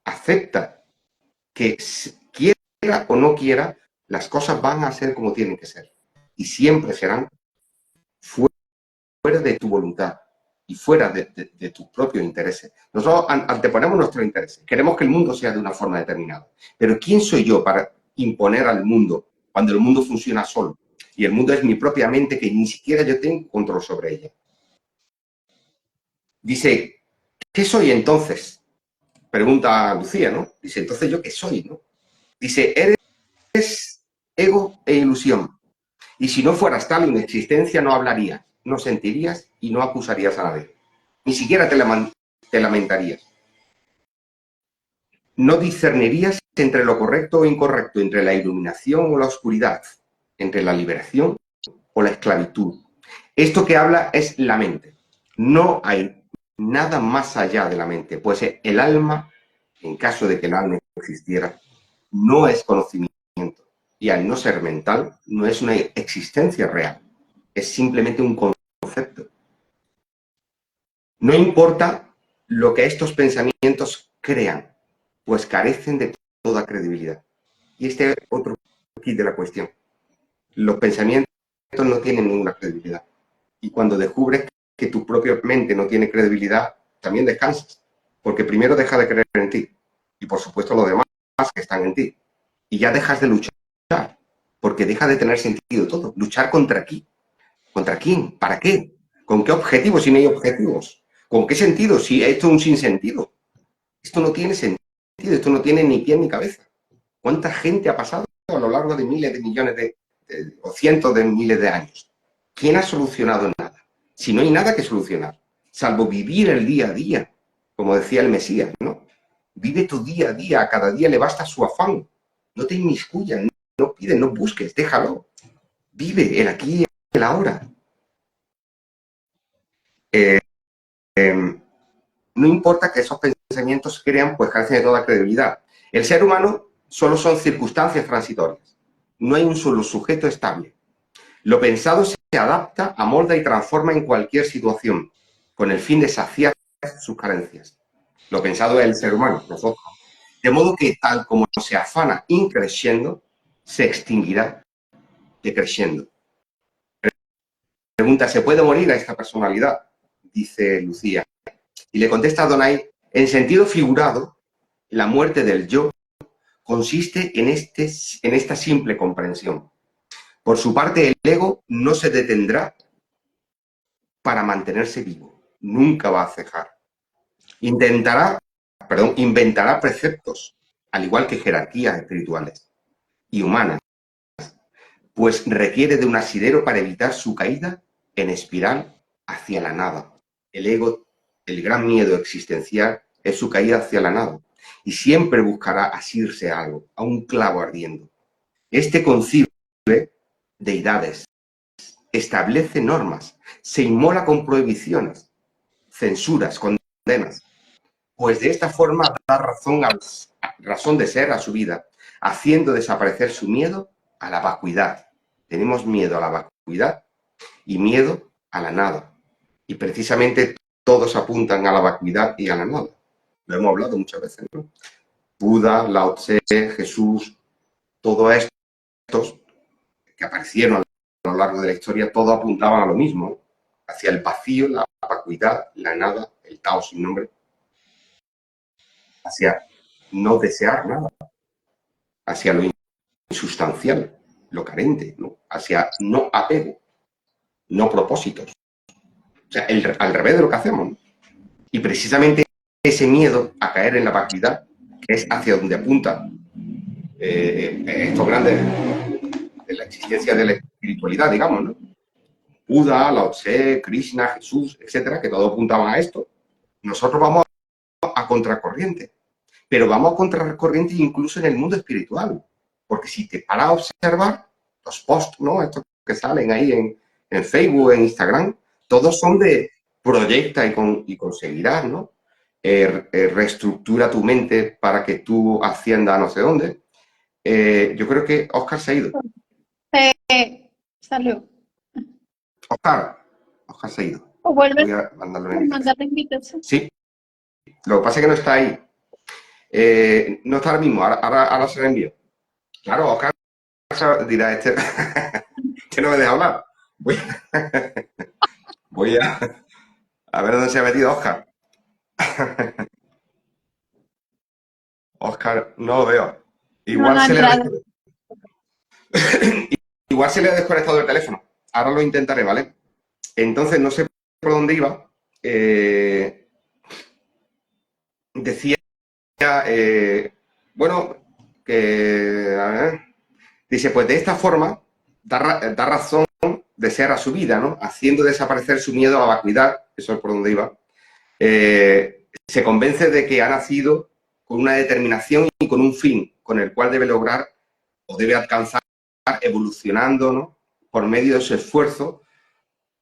Acepta que quiera o no quiera, las cosas van a ser como tienen que ser. Y siempre serán fuera de tu voluntad y fuera de tus propios intereses. Nosotros anteponemos nuestros intereses. Queremos que el mundo sea de una forma determinada. Pero ¿quién soy yo para imponer al mundo cuando el mundo funciona solo? Y el mundo es mi propia mente que ni siquiera yo tengo control sobre ella. Dice, ¿qué soy entonces? Pregunta Lucía, ¿no? Dice, entonces ¿yo qué soy, no? Dice, eres ego e ilusión. Y si no fueras tal en existencia, no hablarías, no sentirías y no acusarías a nadie. Ni siquiera te lamentarías. No discernirías entre lo correcto o incorrecto, entre la iluminación o la oscuridad, entre la liberación o la esclavitud. Esto que habla es la mente. No hay nada más allá de la mente, pues el alma, en caso de que el alma existiera, no es conocimiento. Y al no ser mental, no es una existencia real. Es simplemente un concepto. No importa lo que estos pensamientos crean, pues carecen de toda credibilidad. Y este es otro kit de la cuestión. Los pensamientos no tienen ninguna credibilidad. Y cuando descubres que tu propia mente no tiene credibilidad, también descansas. Porque primero deja de creer en ti. y por supuesto los demás que están en ti. Y ya dejas de luchar, porque deja de tener sentido todo. ¿Luchar contra quién? ¿Contra quién? ¿Para qué? ¿Con qué objetivos si no hay objetivos? ¿Con qué sentido si esto es un sinsentido? Esto no tiene sentido, esto no tiene ni pie ni cabeza. ¿Cuánta gente ha pasado a lo largo de miles de millones o cientos de miles de años? ¿Quién ha solucionado nada? Si no hay nada que solucionar, salvo vivir el día a día, como decía el Mesías, ¿no? Vive tu día a día, a cada día le basta su afán. No te inmiscuyas, no pides, no busques, déjalo. Vive el aquí y el ahora. No importa que esos pensamientos se crean, pues carecen de toda credibilidad. El ser humano solo son circunstancias transitorias. No hay un solo sujeto estable. Lo pensado se adapta, amolda y transforma en cualquier situación, con el fin de saciar sus carencias. Lo pensado es el ser humano, nosotros. De modo que tal como se afana increciendo, se extinguirá decreciendo. Pregunta, ¿se puede morir a esta personalidad? Dice Lucía. Y le contesta a Donay, en sentido figurado, la muerte del yo consiste en esta simple comprensión. Por su parte, el ego no se detendrá para mantenerse vivo. Nunca va a cejar. Inventará preceptos, al igual que jerarquías espirituales y humanas, pues requiere de un asidero para evitar su caída en espiral hacia la nada. El ego, el gran miedo existencial, es su caída hacia la nada. Y siempre buscará asirse a algo, a un clavo ardiendo. Este concibe deidades, establece normas, se inmola con prohibiciones, censuras, condenas, pues de esta forma da razón de ser a su vida, haciendo desaparecer su miedo a la vacuidad. Tenemos miedo a la vacuidad y miedo a la nada. Y precisamente todos apuntan a la vacuidad y a la nada. Lo hemos hablado muchas veces, ¿no? Buda, Lao Tse, Jesús, todos estos que aparecieron a lo largo de la historia, todos apuntaban a lo mismo, hacia el vacío, la vacuidad, la nada, el Tao sin nombre, hacia no desear nada, hacia lo insustancial, lo carente, ¿no? Hacia no apego, no propósitos. O sea, al revés de lo que hacemos, ¿no? Y precisamente ese miedo a caer en la vacuidad, que es hacia donde apunta estos grandes de la existencia de la espiritualidad, digamos, ¿no? Buda, Lao Tse, Krishna, Jesús, etcétera, que todos apuntaban a esto. Nosotros vamos a contracorriente, pero vamos a contracorriente incluso en el mundo espiritual, porque si te paras a observar los posts, ¿no? Estos que salen ahí en Facebook, en Instagram, todos son de proyecta y conseguirás, ¿no? Reestructura tu mente para que tú asciendas a no sé dónde. Yo creo que Oscar se ha ido. Salió. Oscar se ha ido. O vuelve Voy a mandarle una a mandar invitación. la invitación. Sí, lo que pasa es que no está ahí. No está ahora mismo, ahora se la envío. Claro, Oscar dirá, este no me deja hablar. Voy a ver dónde se ha metido Oscar. Oscar, no lo veo. Igual, No ha entrado. Igual se le ha desconectado el teléfono. Ahora lo intentaré, ¿vale? Entonces, no sé por dónde iba. Decía, bueno, que... A ver, dice, pues de esta forma da razón de ser a su vida, ¿no? Haciendo desaparecer su miedo a la vacuidad, eso es por donde iba. Se convence de que ha nacido con una determinación y con un fin, con el cual debe lograr o debe alcanzar evolucionando, ¿no? Por medio de su esfuerzo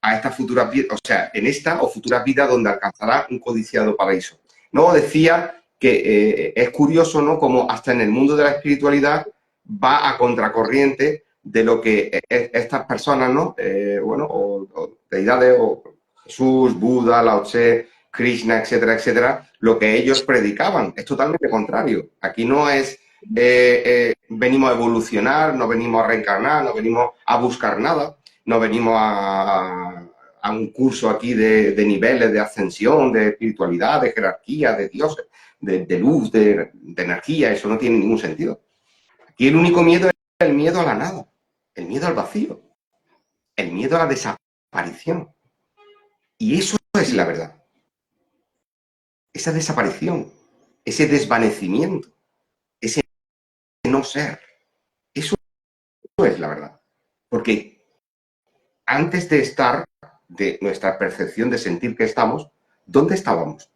a esta futura vida, o sea, en esta o futura vida donde alcanzará un codiciado paraíso. No, decía que es curioso, ¿no? Como hasta en el mundo de la espiritualidad va a contracorriente de lo que estas personas, ¿no? Bueno, o deidades, o Jesús, Buda, Lao Tse, Krishna, etcétera, etcétera, lo que ellos predicaban. Es totalmente contrario. Aquí no es venimos a evolucionar, no venimos a reencarnar, no venimos a buscar nada, no venimos a un curso aquí de niveles de ascensión, de espiritualidad, de jerarquía, de dioses. de luz, de energía, eso no tiene ningún sentido. Aquí el único miedo es el miedo a la nada, el miedo al vacío, el miedo a la desaparición. Y eso es la verdad. Esa desaparición, ese desvanecimiento, ese no ser, eso es la verdad. Porque antes de estar, de nuestra percepción de sentir que estamos, ¿dónde estábamos?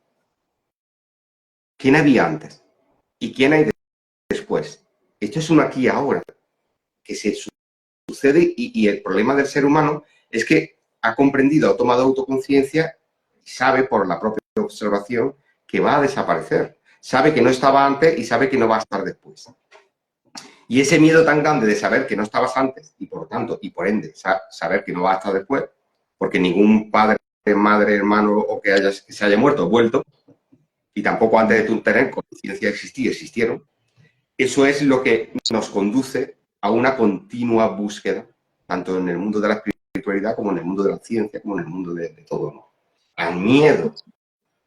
¿Quién había antes? ¿Y quién hay después? Esto es un aquí y ahora, que se sucede y el problema del ser humano es que ha comprendido, ha tomado autoconciencia y sabe por la propia observación que va a desaparecer. Sabe que no estaba antes y sabe que no va a estar después. Y ese miedo tan grande de saber que no estabas antes y por lo tanto, y por ende, saber que no va a estar después, porque ningún padre, madre, hermano o que se haya muerto o vuelto, y tampoco antes de tú tener conciencia existieron, eso es lo que nos conduce a una continua búsqueda, tanto en el mundo de la espiritualidad como en el mundo de la ciencia, como en el mundo de todo, ¿no? Al miedo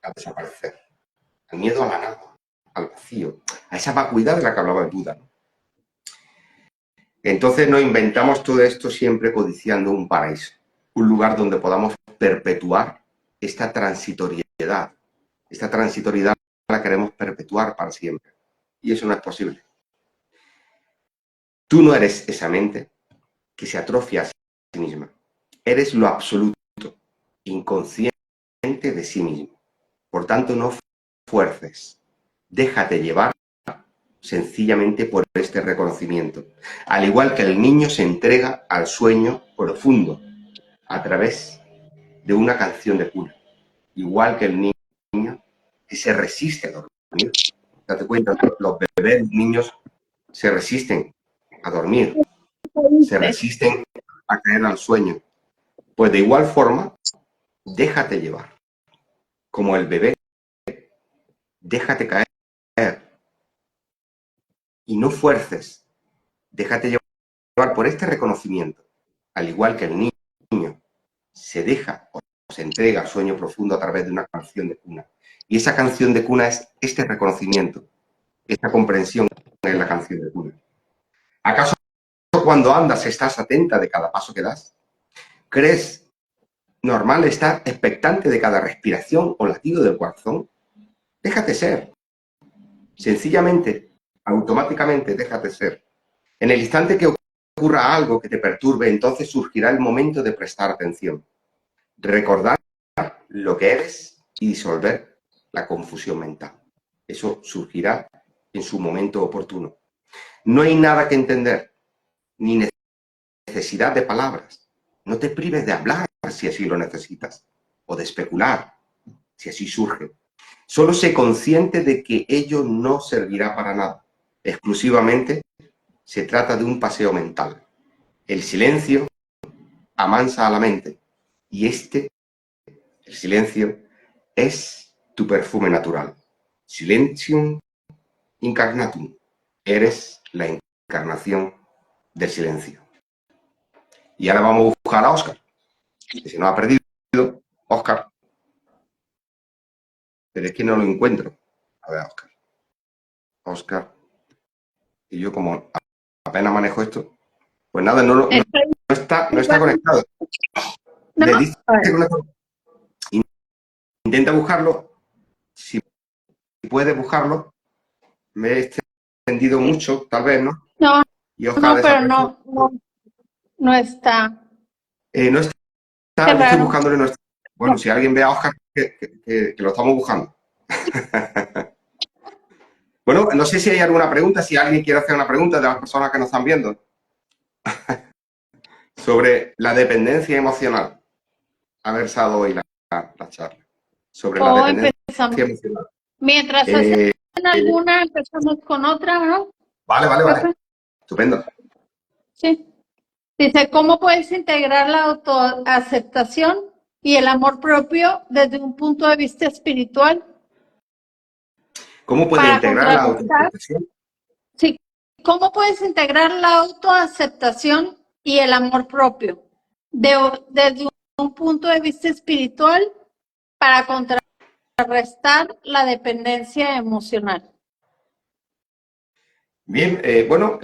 a desaparecer, al miedo a la nada, al vacío, a esa vacuidad de la que hablaba el Buda, ¿no? Entonces nos inventamos todo esto siempre codiciando un paraíso, un lugar donde podamos perpetuar esta transitoriedad. Esta transitoriedad la queremos perpetuar para siempre. Y eso no es posible. Tú no eres esa mente que se atrofia a sí misma. Eres lo absoluto, inconsciente de sí mismo. Por tanto, no fuerces. Déjate llevar sencillamente por este reconocimiento. Al igual que el niño se entrega al sueño profundo a través de una canción de cuna. Igual que el niño que se resiste a dormir. Date cuenta, los bebés, los niños se resisten a dormir, se resisten a caer al sueño. Pues de igual forma, déjate llevar. Como el bebé, déjate caer. Y no fuerces. Déjate llevar por este reconocimiento. Al igual que el niño se deja o se entrega al sueño profundo a través de una canción de cuna. Y esa canción de cuna es este reconocimiento, esta comprensión en la canción de cuna. ¿Acaso cuando andas estás atenta de cada paso que das? ¿Crees normal estar expectante de cada respiración o latido del corazón? Déjate ser. Sencillamente, automáticamente, déjate ser. En el instante que ocurra algo que te perturbe, entonces surgirá el momento de prestar atención. Recordar lo que eres y disolver la confusión mental. Eso surgirá en su momento oportuno. No hay nada que entender, ni necesidad de palabras. No te prives de hablar si así lo necesitas, o de especular si así surge. Solo sé consciente de que ello no servirá para nada. Exclusivamente se trata de un paseo mental. El silencio amansa a la mente y el silencio, es tu perfume natural. Silentium incarnatum. Eres la encarnación del silencio. Y ahora vamos a buscar a Óscar, que se nos ha perdido. Óscar. Pero es que no lo encuentro. A ver, Óscar. Óscar. Y yo como apenas manejo esto, pues nada, no está conectado. No, Le dice conectado. Intenta buscarlo. Si puedes buscarlo. Me he extendido mucho, tal vez, ¿no? no, Y Óscar pero no está. No está, Qué yo estoy raro. buscándole. No está. Bueno, si alguien ve a Óscar, que lo estamos buscando. Bueno, no sé si hay alguna pregunta, si alguien quiere hacer una pregunta de las personas que nos están viendo sobre la dependencia emocional. Ha versado hoy la charla. Sobre la dependencia emocional. Mientras hacen alguna, empezamos con otra, ¿no? Vale. Estupendo. Sí. Dice, ¿cómo puedes integrar la autoaceptación y el amor propio desde un punto de vista espiritual? ¿Cómo puede integrar la autoaceptación? Sí. ¿Cómo puedes integrar la autoaceptación y el amor propio desde un punto de vista espiritual para contrarrestar contrarrestar la dependencia emocional? Bien, bueno,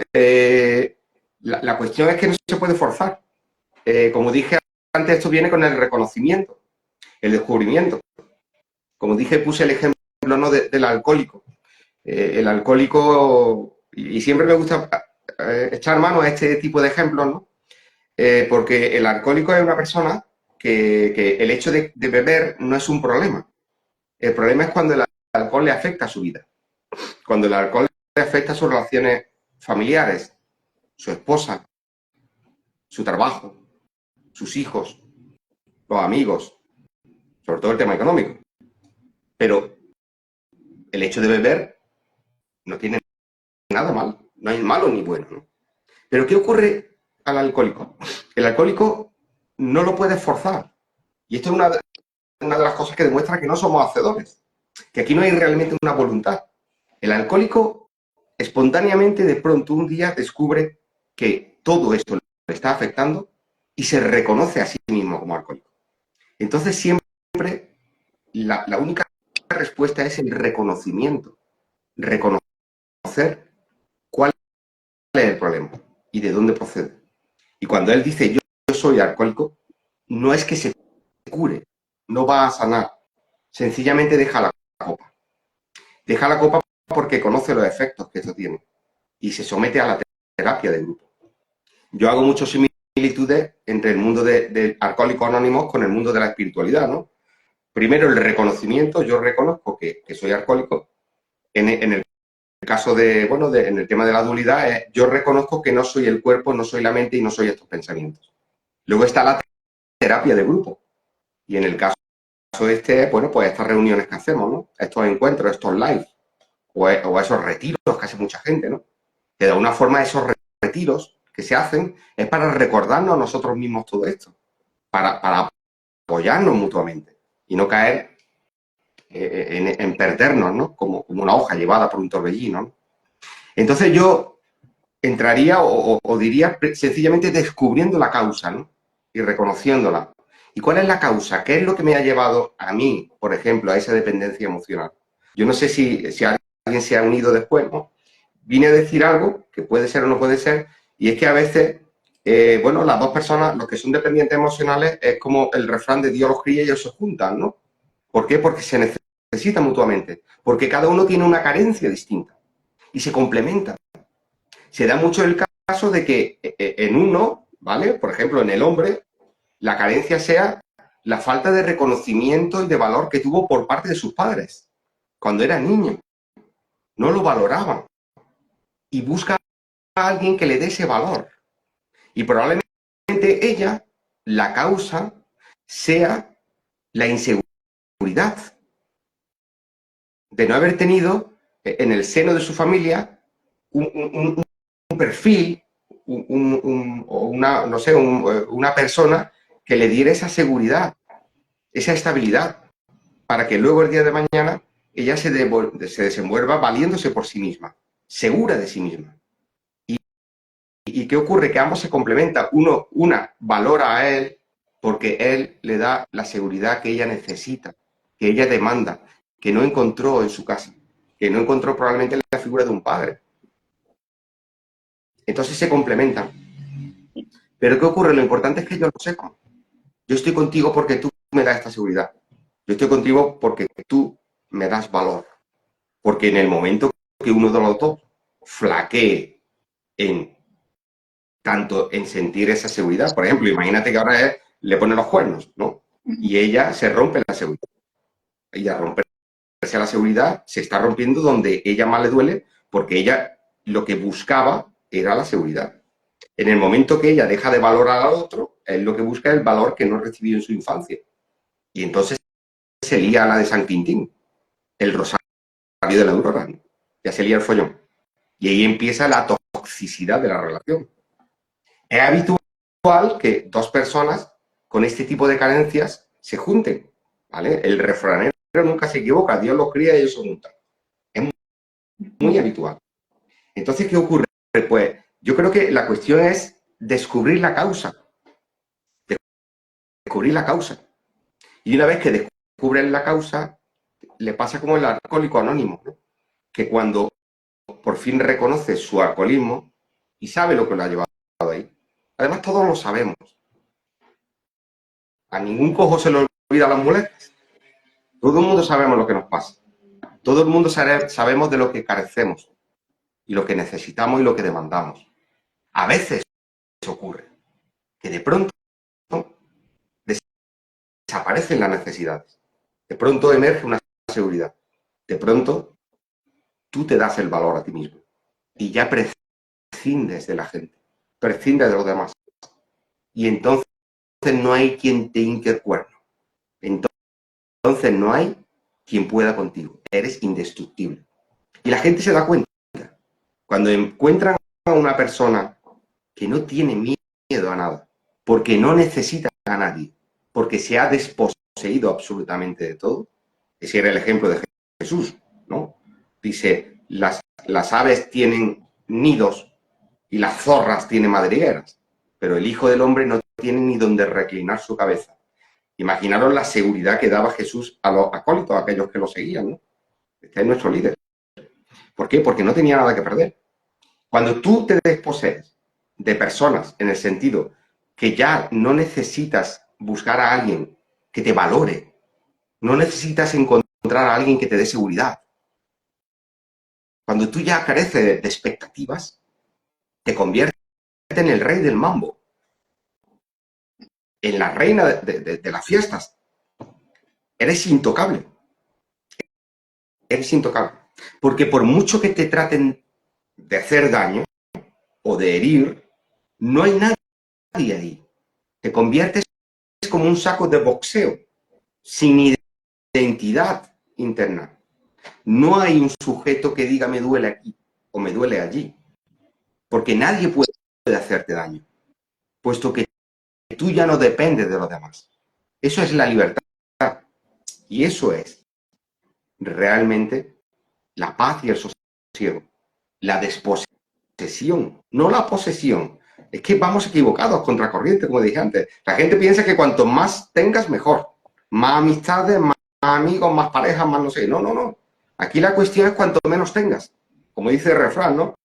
la cuestión es que no se puede forzar. Como dije antes, esto viene con el reconocimiento, el descubrimiento. Como dije, puse el ejemplo, ¿no?, del alcohólico. El alcohólico, y siempre me gusta echar mano a este tipo de ejemplos, ¿no? Porque el alcohólico es una persona que el hecho de beber no es un problema. El problema es cuando el alcohol le afecta a su vida. Cuando el alcohol le afecta a sus relaciones familiares, su esposa, su trabajo, sus hijos, los amigos, sobre todo el tema económico. Pero el hecho de beber no tiene nada mal, no hay malo ni bueno, ¿no? Pero ¿qué ocurre al alcohólico? El alcohólico no lo puede forzar. Y esto es una de las cosas que demuestra que no somos hacedores, que aquí no hay realmente una voluntad. El alcohólico espontáneamente de pronto un día descubre que todo esto le está afectando y se reconoce a sí mismo como alcohólico. Entonces siempre la única respuesta es el reconocimiento, reconocer cuál es el problema y de dónde procede. Y cuando él dice yo soy alcohólico, no es que se cure, no va a sanar, sencillamente deja la copa. Deja la copa porque conoce los efectos que eso tiene y se somete a la terapia de grupo. Yo hago muchas similitudes entre el mundo de Alcohólicos Anónimos con el mundo de la espiritualidad, ¿no? Primero, el reconocimiento, yo reconozco que soy alcohólico. En el caso en el tema de la dualidad, yo reconozco que no soy el cuerpo, no soy la mente y no soy estos pensamientos. Luego está la terapia de grupo. Y en el caso pues estas reuniones que hacemos, ¿no? Estos encuentros, estos live, o esos retiros que hace mucha gente, ¿no? Que de alguna forma esos retiros que se hacen es para recordarnos a nosotros mismos todo esto, para apoyarnos mutuamente y no caer en perdernos, ¿no? Como una hoja llevada por un torbellino, ¿no? Entonces yo entraría o diría sencillamente descubriendo la causa, ¿no? Y reconociéndola. ¿Y cuál es la causa? ¿Qué es lo que me ha llevado a mí, por ejemplo, a esa dependencia emocional? Yo no sé si alguien se ha unido después, ¿no? Vine a decir algo que puede ser o no puede ser, y es que a veces, las dos personas, los que son dependientes emocionales, es como el refrán de Dios los cría y ellos se juntan, ¿no? ¿Por qué? Porque se necesitan mutuamente, porque cada uno tiene una carencia distinta y se complementan. Se da mucho el caso de que en uno, ¿vale? Por ejemplo, en el hombre, la carencia sea la falta de reconocimiento y de valor que tuvo por parte de sus padres cuando era niño. No lo valoraban. Y busca a alguien que le dé ese valor. Y probablemente ella, la causa, sea la inseguridad de no haber tenido en el seno de su familia un perfil, una persona que le diera esa seguridad, esa estabilidad, para que luego el día de mañana ella se desenvuelva valiéndose por sí misma, segura de sí misma. ¿Y qué ocurre? Que ambos se complementan. Una valora a él porque él le da la seguridad que ella necesita, que ella demanda, que no encontró en su casa, que no encontró probablemente en la figura de un padre. Entonces se complementan. Pero ¿qué ocurre? Lo importante es que yo lo sepa. Yo estoy contigo porque tú me das esta seguridad. Yo estoy contigo porque tú me das valor. Porque en el momento que uno de los dos flaquee tanto en sentir esa seguridad, por ejemplo, imagínate que ahora le pone los cuernos, ¿no? Y ella se rompe la seguridad. Ella romperse la seguridad se está rompiendo donde ella más le duele porque ella lo que buscaba era la seguridad. En el momento que ella deja de valorar al otro, él lo que busca es el valor que no recibió en su infancia. Y entonces se lía a la de San Quintín, el rosario de la aurora, ¿no? Ya se lía el follón. Y ahí empieza la toxicidad de la relación. Es habitual que dos personas con este tipo de carencias se junten, ¿vale? El refranero nunca se equivoca, Dios los cría y ellos se juntan. Es muy habitual. Entonces, ¿qué ocurre? Pues yo creo que la cuestión es descubrir la causa. Descubrir la causa. Y una vez que descubres la causa, le pasa como el alcohólico anónimo, ¿no? Que cuando por fin reconoce su alcoholismo y sabe lo que lo ha llevado ahí. Además, todos lo sabemos. A ningún cojo se le olvida las muletas. Todo el mundo sabemos lo que nos pasa. Todo el mundo sabemos de lo que carecemos y lo que necesitamos y lo que demandamos. A veces ocurre que de pronto desaparecen las necesidades. De pronto emerge una seguridad. De pronto tú te das el valor a ti mismo y ya prescindes de la gente, prescindes de los demás. Y entonces no hay quien te hinque el cuerno. Entonces no hay quien pueda contigo. Eres indestructible. Y la gente se da cuenta. Cuando encuentran a una persona que no tiene miedo a nada, porque no necesita a nadie, porque se ha desposeído absolutamente de todo. Ese era el ejemplo de Jesús, ¿no? Dice, las aves tienen nidos y las zorras tienen madrigueras, pero el Hijo del Hombre no tiene ni donde reclinar su cabeza. Imaginaros la seguridad que daba Jesús a los acólitos, a aquellos que lo seguían, ¿no? Este es nuestro líder. ¿Por qué? Porque no tenía nada que perder. Cuando tú te desposees de personas, en el sentido que ya no necesitas buscar a alguien que te valore, no necesitas encontrar a alguien que te dé seguridad. Cuando tú ya careces de expectativas, te conviertes en el rey del mambo, en la reina de las fiestas. Eres intocable. Eres intocable. Porque por mucho que te traten de hacer daño o de herir, no hay nadie ahí. Te conviertes como un saco de boxeo, sin identidad interna. No hay un sujeto que diga me duele aquí o me duele allí, porque nadie puede hacerte daño, puesto que tú ya no dependes de los demás. Eso es la libertad y eso es realmente la paz y el sosiego, la desposesión, no la posesión. Es que vamos equivocados, contracorriente, como dije antes. La gente piensa que cuanto más tengas, mejor. Más amistades, más amigos, más parejas, más no sé. No, no, no. Aquí la cuestión es cuanto menos tengas. Como dice el refrán, ¿no?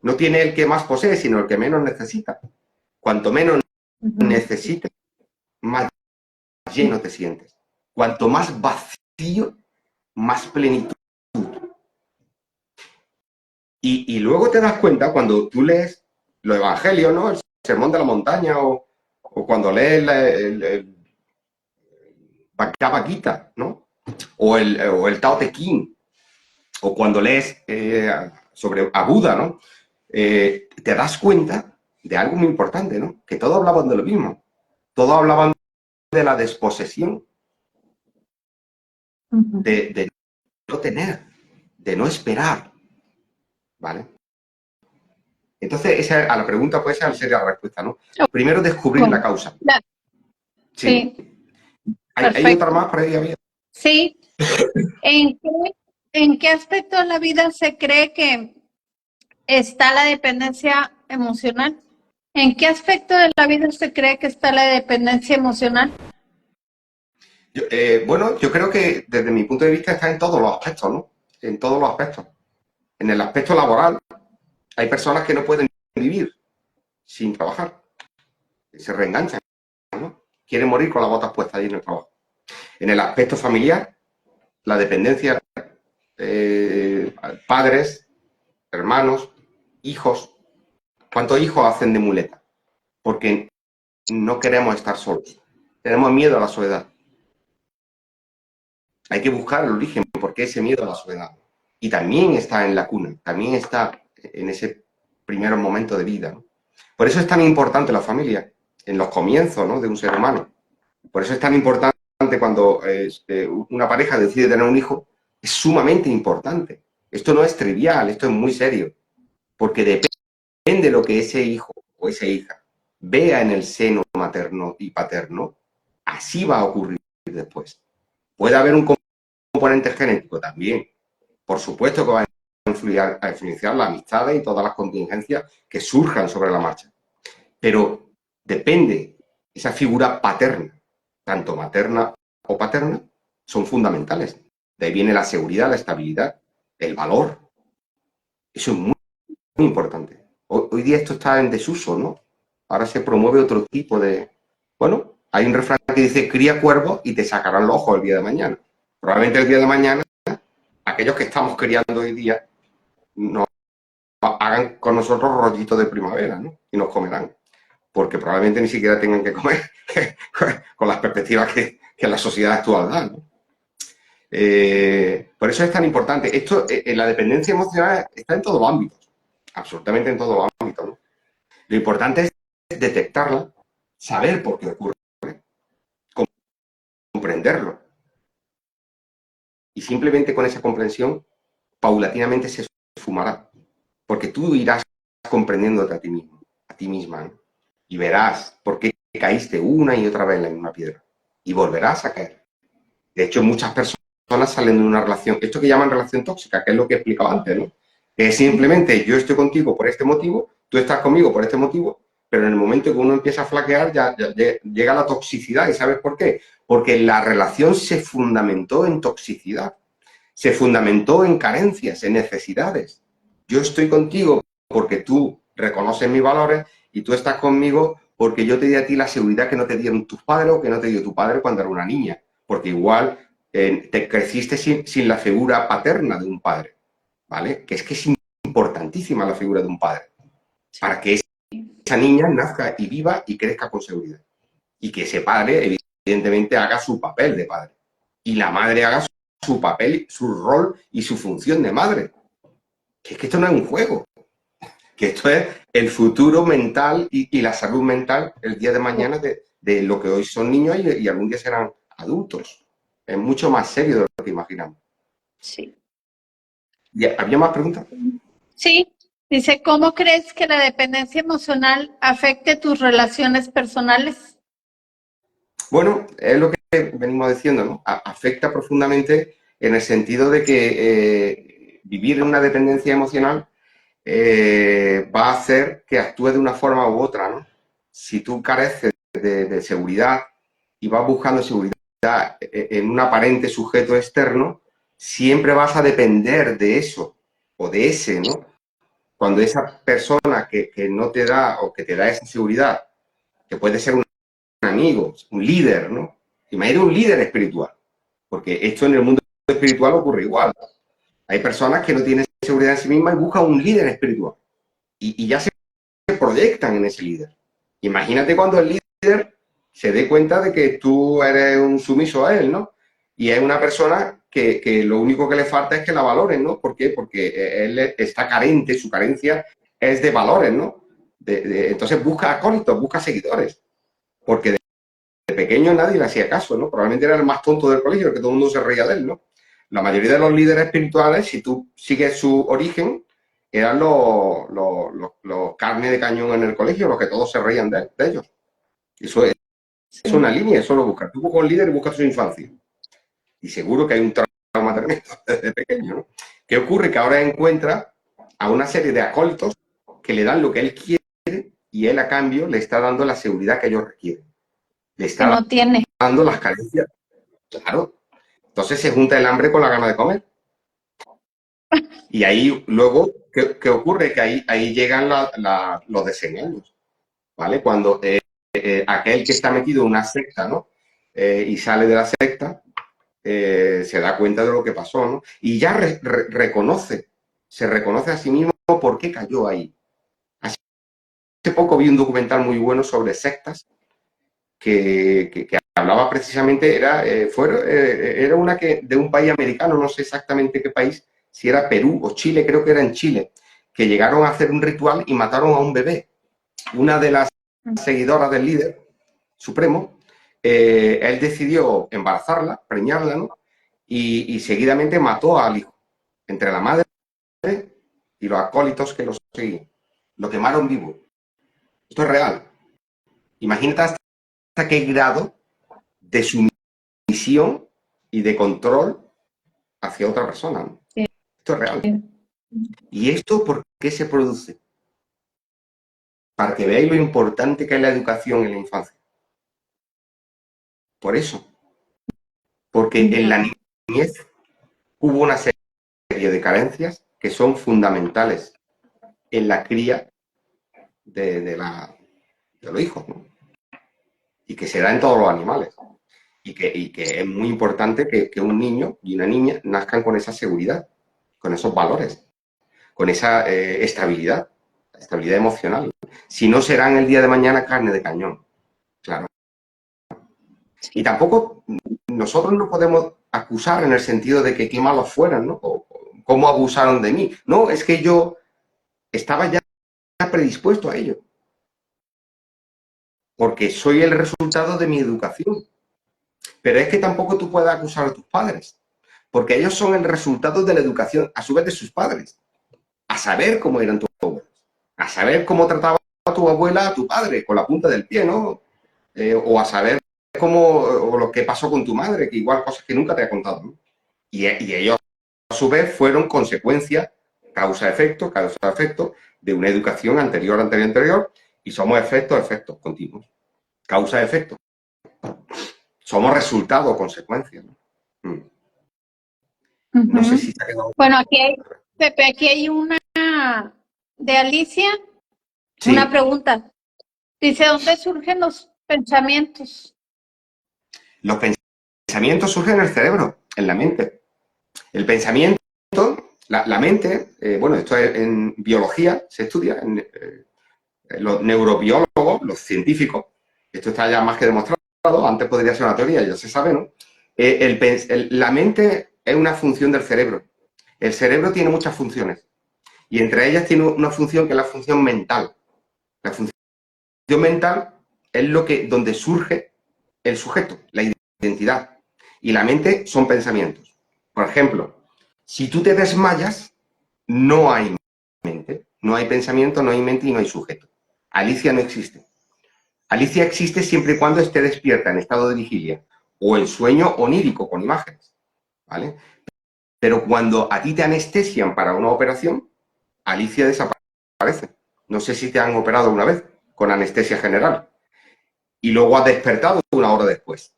No tiene el que más posee, sino el que menos necesita. Cuanto menos necesites, más lleno te sientes. Cuanto más vacío, más plenitud. Y luego te das cuenta cuando tú lees los evangelios, ¿no? El sermón de la montaña o cuando lees el Bhagavad Gita, ¿no? O el Tao Te Ching, o cuando lees sobre a Buda, ¿no? Te das cuenta de algo muy importante, ¿no? Que todos hablaban de lo mismo. Todos hablaban de la desposesión, de no tener, de no esperar, ¿vale? Entonces, esa, a la pregunta pues esa sería la respuesta, ¿no? Primero descubrir la causa. Sí. ¿Hay otra más por ahí, había? Sí. ¿En qué aspecto de la vida se cree que está la dependencia emocional? ¿En qué aspecto de la vida se cree que está la dependencia emocional? Bueno, yo creo que desde mi punto de vista está en todos los aspectos, ¿no? En todos los aspectos. En el aspecto laboral, hay personas que no pueden vivir sin trabajar. Se reenganchan, ¿no? Quieren morir con las botas puestas ahí en el trabajo. En el aspecto familiar, la dependencia, padres, hermanos, hijos. ¿Cuántos hijos hacen de muleta? Porque no queremos estar solos. Tenemos miedo a la soledad. Hay que buscar el origen, porque ese miedo a la soledad. Y también está en la cuna, también está en ese primer momento de vida, ¿no? Por eso es tan importante la familia, en los comienzos, ¿no?, de un ser humano. Por eso es tan importante cuando una pareja decide tener un hijo, es sumamente importante. Esto no es trivial, esto es muy serio, porque depende de lo que ese hijo o esa hija vea en el seno materno y paterno, así va a ocurrir después. Puede haber un componente genético también. Por supuesto que va a influenciar las amistades y todas las contingencias que surjan sobre la marcha. Pero depende, esa figura paterna, tanto materna o paterna, son fundamentales. De ahí viene la seguridad, la estabilidad, el valor. Eso es muy, muy importante. Hoy día esto está en desuso, ¿no? Ahora se promueve otro tipo de... Bueno, hay un refrán que dice, cría cuervos y te sacarán los ojos el día de mañana. Probablemente el día de mañana, aquellos que estamos criando hoy día, nos hagan con nosotros rollitos de primavera, ¿no? Y nos comerán. Porque probablemente ni siquiera tengan que comer con las perspectivas que la sociedad actual da, ¿no? Por eso es tan importante. Esto, la dependencia emocional está en todos los ámbitos, absolutamente en todos los ámbitos, ¿no? Lo importante es detectarla, saber por qué ocurre, comprenderlo. Y simplemente con esa comprensión, paulatinamente se esfumará. Porque tú irás comprendiéndote a ti mismo, a ti misma, ¿no? Y verás por qué caíste una y otra vez en la misma piedra. Y volverás a caer. De hecho, muchas personas salen de una relación, esto que llaman relación tóxica, que es lo que he explicado antes, ¿no? Que es simplemente yo estoy contigo por este motivo, tú estás conmigo por este motivo, pero en el momento que uno empieza a flaquear ya llega la toxicidad. ¿Y sabes por qué? Porque la relación se fundamentó en toxicidad, se fundamentó en carencias, en necesidades. Yo estoy contigo porque tú reconoces mis valores y tú estás conmigo porque yo te di a ti la seguridad que no te dieron tus padres o que no te dio tu padre cuando era una niña. Porque igual te creciste sin la figura paterna de un padre, ¿vale? Que es importantísima la figura de un padre para que esa niña nazca y viva y crezca con seguridad. Y que ese padre, evidentemente, haga su papel de padre. Y la madre haga su papel, su rol y su función de madre. Que es que esto no es un juego. Que esto es el futuro mental y la salud mental el día de mañana de lo que hoy son niños y algún día serán adultos. Es mucho más serio de lo que imaginamos. Sí. ¿Había más preguntas? Sí. Dice, ¿cómo crees que la dependencia emocional afecte tus relaciones personales? Bueno, es lo que venimos diciendo, ¿no? Afecta profundamente en el sentido de que vivir en una dependencia emocional va a hacer que actúe de una forma u otra, ¿no? Si tú careces de seguridad y vas buscando seguridad en un aparente sujeto externo, siempre vas a depender de eso o de ese, ¿no? Cuando esa persona que no te da o que te da esa seguridad, que puede ser un amigo, un líder, ¿no? Imagina un líder espiritual, porque esto en el mundo espiritual ocurre igual. Hay personas que no tienen seguridad en sí mismas y buscan un líder espiritual y ya se proyectan en ese líder. Imagínate cuando el líder se dé cuenta de que tú eres un sumiso a él, ¿no? Y es una persona que lo único que le falta es que la valoren, ¿no? ¿Por qué? Porque él está carente, su carencia es de valores, ¿no? Entonces busca acólitos, busca seguidores, porque de pequeño nadie le hacía caso, ¿no? Probablemente era el más tonto del colegio, el que todo el mundo se reía de él, ¿no? La mayoría de los líderes espirituales, si tú sigues su origen, eran los carne de cañón en el colegio, los que todos se reían de ellos. Eso es una línea, eso lo buscas. Tú buscas un líder y buscas su infancia. Y seguro que hay un trauma tremendo desde pequeño, ¿no? ¿Qué ocurre? Que ahora encuentra a una serie de acólitos que le dan lo que él quiere y él a cambio le está dando la seguridad que ellos requieren. Le Que está no tiene. dando las carencias. Claro. Entonces se junta el hambre con la gana de comer. Y ahí luego, ¿qué ocurre? Que ahí llegan los desengaños, ¿vale? Cuando aquel que está metido en una secta, ¿no? Y sale de la secta, se da cuenta de lo que pasó, ¿no? Y ya se reconoce a sí mismo por qué cayó ahí. Hace poco vi un documental muy bueno sobre sectas que hablaba precisamente, era una de un país americano, no sé exactamente qué país, si era Perú o Chile, creo que era en Chile, que llegaron a hacer un ritual y mataron a un bebé. Una de las seguidoras del líder supremo, él decidió embarazarla, preñarla, ¿no? Y seguidamente mató al hijo. Entre la madre y los acólitos que lo seguían. Lo quemaron vivo. Esto es real. Imagínate hasta qué grado de sumisión y de control hacia otra persona, ¿no? Sí. Esto es real. ¿Y esto por qué se produce? Para que veáis lo importante que es la educación en la infancia. Por eso. Porque en la niñez hubo una serie de carencias que son fundamentales en la cría de los hijos, ¿no? Y que se da en todos los animales. Y que es muy importante que un niño y una niña nazcan con esa seguridad, con esos valores, con esa estabilidad emocional. Si no, serán el día de mañana carne de cañón, claro. Y tampoco nosotros no podemos acusar en el sentido de que qué malos fueran, ¿no? O cómo abusaron de mí. No, es que yo estaba ya predispuesto a ello. Porque soy el resultado de mi educación. Pero es que tampoco tú puedes acusar a tus padres, porque ellos son el resultado de la educación, a su vez, de sus padres. A saber cómo eran tus abuelos, a saber cómo trataba a tu abuela a tu padre, con la punta del pie, ¿no? O a saber o lo que pasó con tu madre, que igual cosas que nunca te ha contado, ¿no? Y ellos, a su vez, fueron consecuencia, causa-efecto, de una educación anterior, y somos efectos continuos. Causa-efecto. Somos resultado o consecuencia, ¿no? No sé si se ha quedado. Bueno, Pepe, aquí hay una de Alicia, Sí. Una pregunta. Dice, ¿dónde surgen los pensamientos? Los pensamientos surgen en el cerebro, en la mente. El pensamiento, la mente, bueno, esto en biología se estudia, los neurobiólogos, los científicos, esto está ya más que demostrado, antes podría ser una teoría, ya se sabe, ¿no? La mente es una función del cerebro. El cerebro tiene muchas funciones y entre ellas tiene una función que es la función mental. La función mental es donde surge el sujeto, la identidad. Y la mente son pensamientos. Por ejemplo, si tú te desmayas, no hay mente, no hay pensamiento, no hay mente y no hay sujeto. Alicia no existe. Alicia existe siempre y cuando esté despierta en estado de vigilia o en sueño onírico con imágenes, ¿vale? Pero cuando a ti te anestesian para una operación, Alicia desaparece. No sé si te han operado una vez con anestesia general y luego has despertado una hora después.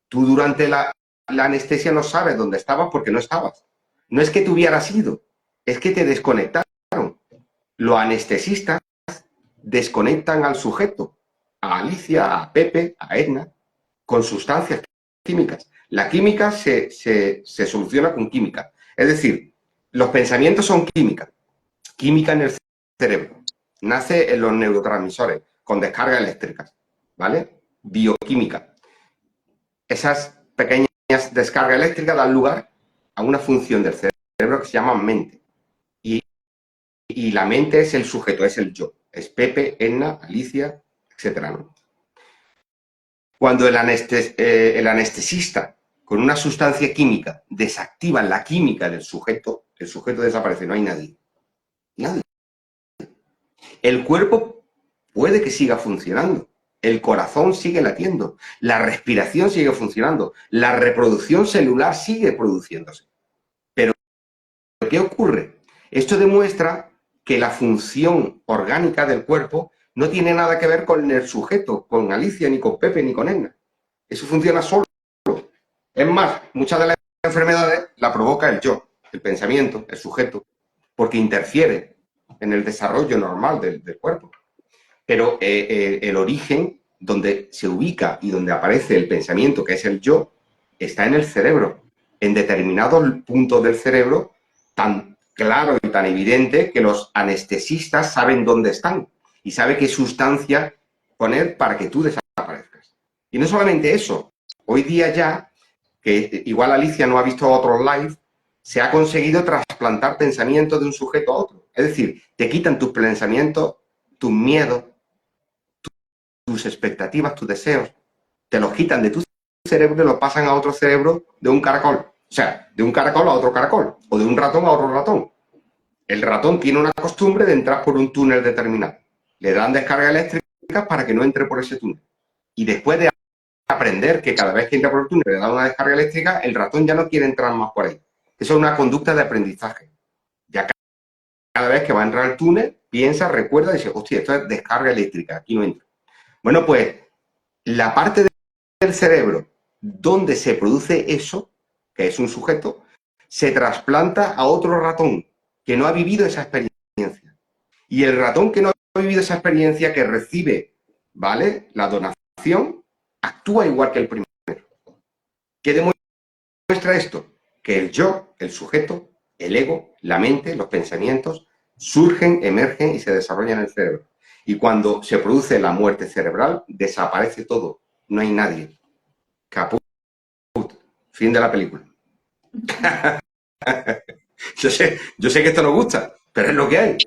Tú durante la anestesia no sabes dónde estabas porque no estabas. No es que te hubieras ido, es que te desconectaron. Los anestesistas desconectan al sujeto, a Alicia, a Pepe, a Edna, con sustancias químicas. La química se soluciona con química. Es decir, los pensamientos son química. Química en el cerebro. Nace en los neurotransmisores, con descargas eléctricas, ¿vale? Bioquímica. Esas pequeñas descargas eléctricas dan lugar a una función del cerebro que se llama mente. Y la mente es el sujeto, es el yo. Es Pepe, Edna, Alicia, etcétera, ¿no? Cuando el anestesista, con una sustancia química, desactiva la química del sujeto, el sujeto desaparece, no hay nadie. Nadie. El cuerpo puede que siga funcionando, el corazón sigue latiendo, la respiración sigue funcionando, la reproducción celular sigue produciéndose. Pero, ¿qué ocurre? Esto demuestra que la función orgánica del cuerpo no tiene nada que ver con el sujeto, con Alicia, ni con Pepe, ni con Edna. Eso funciona solo. Es más, muchas de las enfermedades la provoca el yo, el pensamiento, el sujeto, porque interfiere en el desarrollo normal del cuerpo. Pero el origen, donde se ubica y donde aparece el pensamiento, que es el yo, está en el cerebro, en determinados puntos del cerebro tan claro y tan evidente que los anestesistas saben dónde están y saben qué sustancia poner para que tú desaparezcas. Y no solamente eso, hoy día ya, que igual Alicia no ha visto otros live, se ha conseguido trasplantar pensamientos de un sujeto a otro. Es decir, te quitan tus pensamientos, tus miedos, tus expectativas, tus deseos, te los quitan de tu cerebro y los pasan a otro cerebro de un caracol. O sea, de un caracol a otro caracol, o de un ratón a otro ratón. El ratón tiene una costumbre de entrar por un túnel determinado. Le dan descarga eléctrica para que no entre por ese túnel. Y después de aprender que cada vez que entra por el túnel le da una descarga eléctrica, el ratón ya no quiere entrar más por ahí. Eso es una conducta de aprendizaje. Ya cada vez que va a entrar al túnel, piensa, recuerda y dice, hostia, esto es descarga eléctrica, aquí no entra. Bueno, pues la parte del cerebro donde se produce eso, que es un sujeto, se trasplanta a otro ratón que no ha vivido esa experiencia. Y el ratón que no ha vivido esa experiencia, que recibe, ¿vale?, la donación, actúa igual que el primero. ¿Qué demuestra esto? Que el yo, el sujeto, el ego, la mente, los pensamientos, surgen, emergen y se desarrollan en el cerebro. Y cuando se produce la muerte cerebral, desaparece todo. No hay nadie. Caput. Fin de la película. Yo sé que esto no gusta, pero es lo que hay.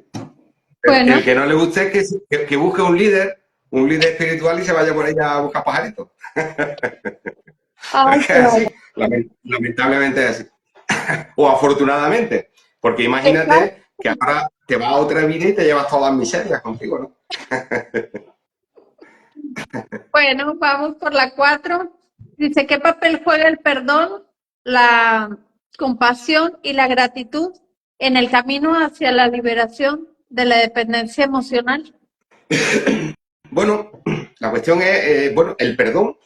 Bueno. El que no le guste es que busque un líder espiritual y se vaya por ella a buscar pajaritos. Ay, Es así, lamentablemente es así. O afortunadamente, porque imagínate que ahora te vas a otra vida y te llevas todas las miserias contigo, ¿no? Bueno, vamos por la 4. Dice, ¿qué papel juega el perdón, la compasión y la gratitud en el camino hacia la liberación de la dependencia emocional? Bueno, la cuestión es, bueno, el perdón,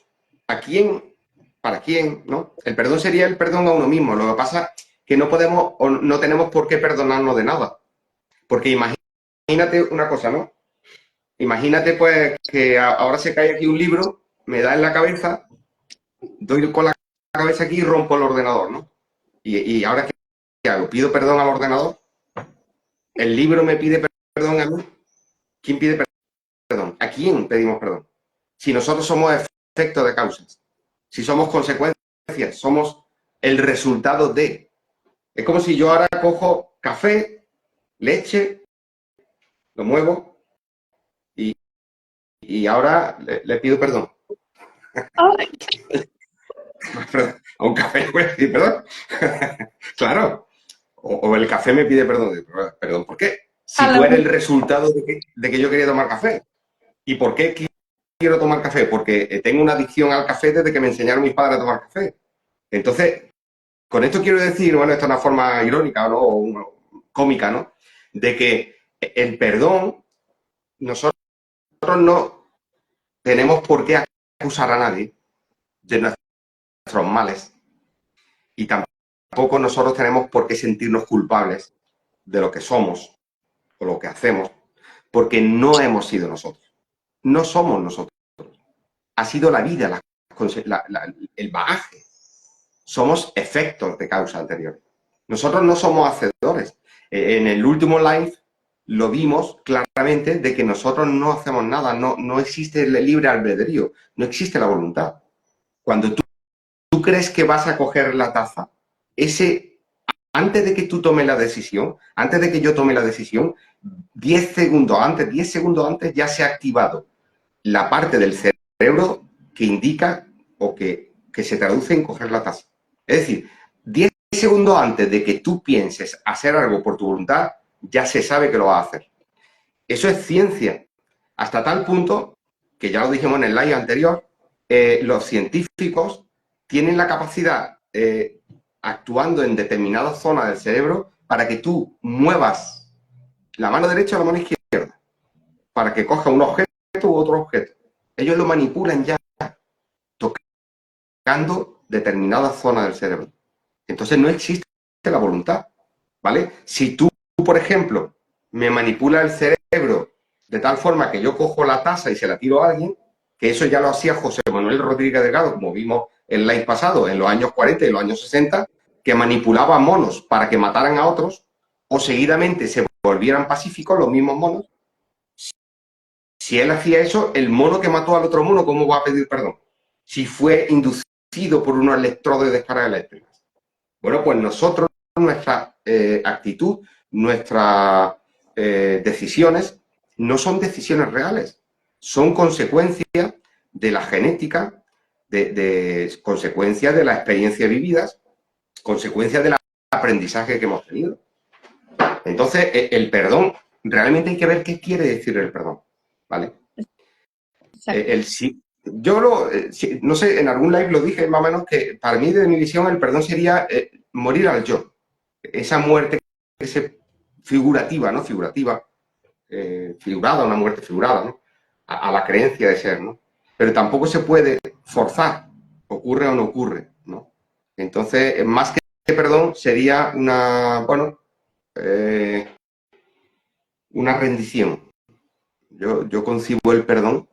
¿a quién? ¿Para quién? ¿No? El perdón sería el perdón a uno mismo. Lo que pasa es que no podemos o no tenemos por qué perdonarnos de nada. Porque imagínate una cosa, ¿no? Imagínate, pues, que ahora se cae aquí un libro, me da en la cabeza, doy con la cabeza aquí y rompo el ordenador, ¿no? Y ahora, ¿qué hago? ¿Pido perdón al ordenador? ¿El libro me pide perdón a mí? ¿Quién pide perdón? ¿A quién pedimos perdón? Si nosotros somos efecto de causas, si somos consecuencias, somos el resultado de. Es como si yo ahora cojo café, leche, lo muevo y ahora le pido perdón. Ay, A un café le voy a decir perdón. Claro. O el café me pide perdón. Perdón, ¿por qué? Si tú eres el resultado de que yo quería tomar café. ¿Y por qué quiero tomar café? Porque tengo una adicción al café desde que me enseñaron mis padres a tomar café. Entonces, con esto quiero decir, bueno, esto es una forma irónica, ¿no? O cómica, ¿no? De que el perdón, nosotros no tenemos por qué acusar a nadie de nuestros males. Y tampoco nosotros tenemos por qué sentirnos culpables de lo que somos o lo que hacemos, porque no hemos sido nosotros. No somos nosotros. Ha sido la vida, el bagaje. Somos efectos de causa anterior. Nosotros no somos hacedores. En el último live lo vimos claramente de que nosotros no hacemos nada, no existe el libre albedrío, no existe la voluntad. Cuando tú crees que vas a coger la taza, antes de que tú tomes la decisión, antes de que yo tome la decisión, 10 segundos antes ya se ha activado la parte del cerebro que indica o que se traduce en coger la taza. Es decir, 10 segundos antes de que tú pienses hacer algo por tu voluntad, ya se sabe que lo vas a hacer. Eso es ciencia. Hasta tal punto, que ya lo dijimos en el live anterior, los científicos tienen la capacidad, actuando en determinadas zonas del cerebro, para que tú muevas la mano derecha o la mano izquierda, para que coja un objeto u otro objeto. Ellos lo manipulan ya, tocando determinadas zonas del cerebro. Entonces no existe la voluntad, ¿vale? Si tú, por ejemplo, me manipulas el cerebro de tal forma que yo cojo la taza y se la tiro a alguien, que eso ya lo hacía José Manuel Rodríguez Delgado, como vimos en el live pasado, en los años 40 y los años 60, que manipulaba monos para que mataran a otros, o seguidamente se volvieran pacíficos los mismos monos. Si él hacía eso, el mono que mató al otro mono, ¿cómo va a pedir perdón? Si fue inducido por unos electrodos de descarga eléctrica. Bueno, pues nosotros, nuestra actitud, nuestras decisiones, no son decisiones reales, son consecuencias de la genética, de consecuencias de las experiencias vividas, consecuencias del aprendizaje que hemos tenido. Entonces, el perdón, realmente hay que ver qué quiere decir el perdón, ¿vale? Yo no sé, en algún live lo dije más o menos, que para mí, de mi visión, el perdón sería morir al yo. Esa muerte figurativa, ¿no? Figurada, una muerte figurada, ¿no? A la creencia de ser, ¿no? Pero tampoco se puede forzar, ocurre o no ocurre, ¿no? Entonces, más que perdón sería una rendición. Yo concibo el perdón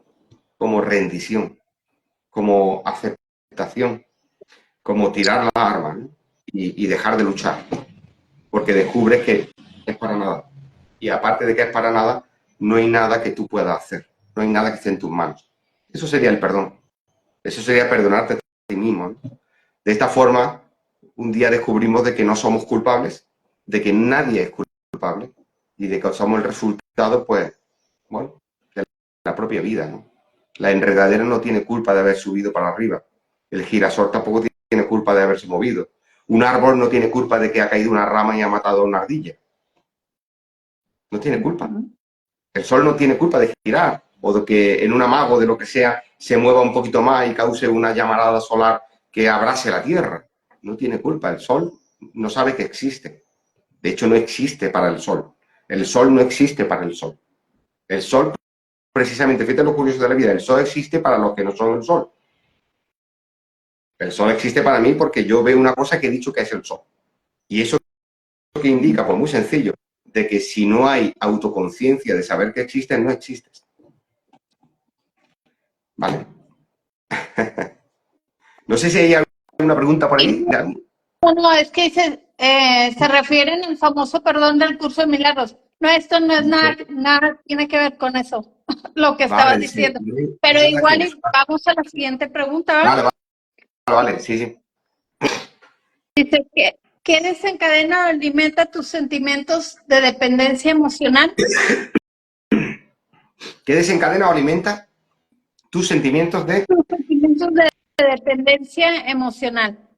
como rendición, como aceptación, como tirar la arma, ¿no? y dejar de luchar, porque descubres que es para nada. Y aparte de que es para nada, no hay nada que tú puedas hacer, no hay nada que esté en tus manos. Eso sería el perdón. Eso sería perdonarte a ti mismo, ¿no? De esta forma, un día descubrimos de que no somos culpables, de que nadie es culpable y de que somos el resultado, pues, bueno, de la propia vida, ¿no? La enredadera no tiene culpa de haber subido para arriba. El girasol tampoco tiene culpa de haberse movido. Un árbol no tiene culpa de que ha caído una rama y ha matado a una ardilla. No tiene culpa. El sol no tiene culpa de girar o de que en un amago de lo que sea se mueva un poquito más y cause una llamarada solar que abrase la Tierra. No tiene culpa. El sol no sabe que existe. De hecho, no existe para el sol. El sol no existe para el sol. El sol, precisamente, fíjate lo curioso de la vida, el sol existe para los que no son el sol. El sol existe para mí porque yo veo una cosa que he dicho que es el sol. Y eso que indica, pues muy sencillo, de que si no hay autoconciencia de saber que existes, no existes. ¿Vale? No sé si hay alguna pregunta por ahí. No, es que se refieren al famoso perdón del curso de milagros. No, esto no es nada tiene que ver con eso, lo que estabas Vale, sí. diciendo. Pero igual vamos a la siguiente pregunta, ¿vale? Vale, sí. Dice que, ¿qué desencadena o alimenta tus sentimientos de dependencia emocional? ¿Qué desencadena o alimenta tus sentimientos de...? Tus sentimientos de dependencia emocional.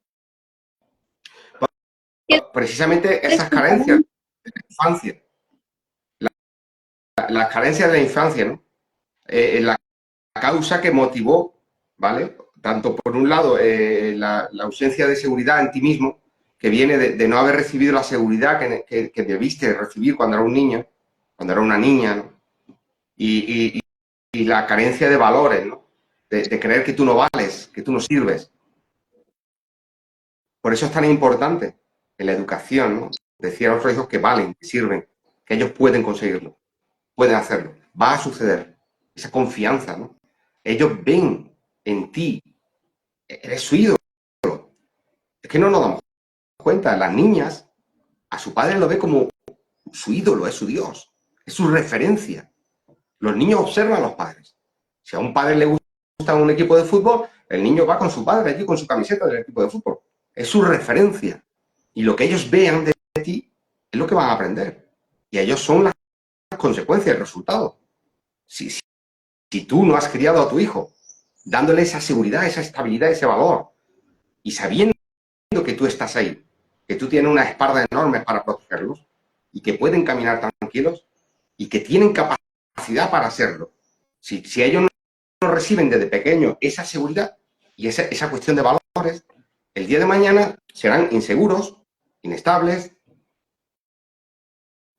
Precisamente esas carencias de la infancia. Las carencias de la infancia, ¿no? La causa que motivó, ¿vale? Tanto por un lado la ausencia de seguridad en ti mismo, que viene de no haber recibido la seguridad que debiste recibir cuando era un niño, cuando era una niña, ¿no? Y la carencia de valores, ¿no? De creer que tú no vales, que tú no sirves. Por eso es tan importante en la educación, ¿no? Decir a nuestros hijos que valen, que sirven, que ellos pueden conseguirlo, pueden hacerlo, va a suceder. Esa confianza, ¿no? Ellos ven en ti, eres su ídolo. Es que no nos damos cuenta, las niñas a su padre lo ve como su ídolo, es su Dios, es su referencia. Los niños observan a los padres. Si a un padre le gusta un equipo de fútbol, el niño va con su padre allí con su camiseta del equipo de fútbol. Es su referencia. Y lo que ellos vean de ti es lo que van a aprender. Y ellos son las consecuencias, el resultado. Si tú no has criado a tu hijo dándole esa seguridad, esa estabilidad, ese valor, y sabiendo que tú estás ahí, que tú tienes una espalda enorme para protegerlos, y que pueden caminar tranquilos, y que tienen capacidad para hacerlo. Si ellos no reciben desde pequeños esa seguridad y esa cuestión de valores, el día de mañana serán inseguros, inestables,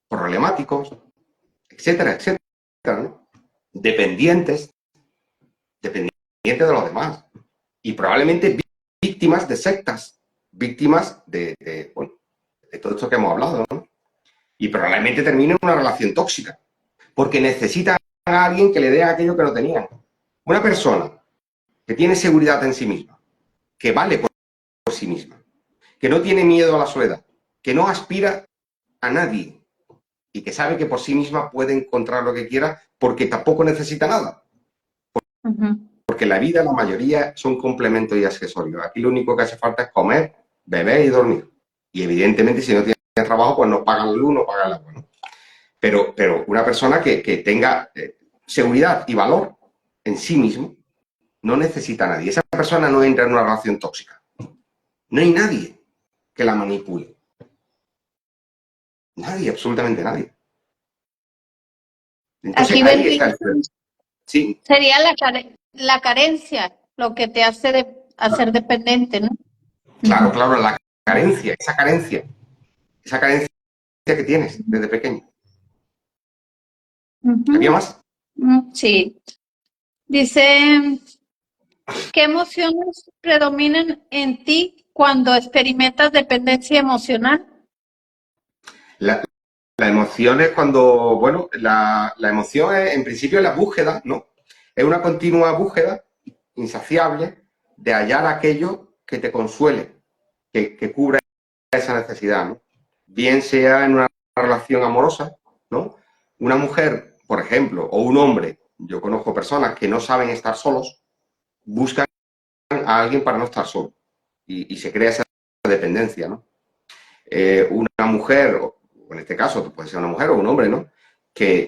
problemáticos, etcétera, etcétera, ¿no? Dependientes de los demás. Y probablemente víctimas de sectas, víctimas de todo esto que hemos hablado, ¿no? Y probablemente terminen en una relación tóxica, porque necesitan a alguien que le dé aquello que no tenían. Una persona que tiene seguridad en sí misma, que vale por sí misma, que no tiene miedo a la soledad, que no aspira a nadie y que sabe que por sí misma puede encontrar lo que quiera porque tampoco necesita nada. Porque la vida, la mayoría, son complementos y accesorios. Aquí lo único que hace falta es comer, beber y dormir. Y evidentemente, si no tiene trabajo, pues no paga la luz, no paga el agua, ¿no? Pero una persona que tenga seguridad y valor en sí mismo no necesita a nadie. Esa persona no entra en una relación tóxica. No hay nadie que la manipule. Nadie, absolutamente nadie. Entonces, Aquí ahí está el... Sí. Sería la carencia lo que te hace hacer dependiente, ¿no? Claro, claro, la carencia, esa carencia que tienes desde pequeño. ¿Había más? Sí. Dice, ¿qué emociones predominan en ti cuando experimentas dependencia emocional? La emoción es cuando, bueno, la emoción es, en principio, la búsqueda, ¿no? Es una continua búsqueda insaciable de hallar aquello que te consuele, que cubra esa necesidad, ¿no? Bien sea en una relación amorosa, ¿no? Una mujer, por ejemplo, o un hombre, yo conozco personas que no saben estar solos, buscan a alguien para no estar solo y se crea esa dependencia, ¿no? Una mujer, o en este caso puede ser una mujer o un hombre, ¿no? Que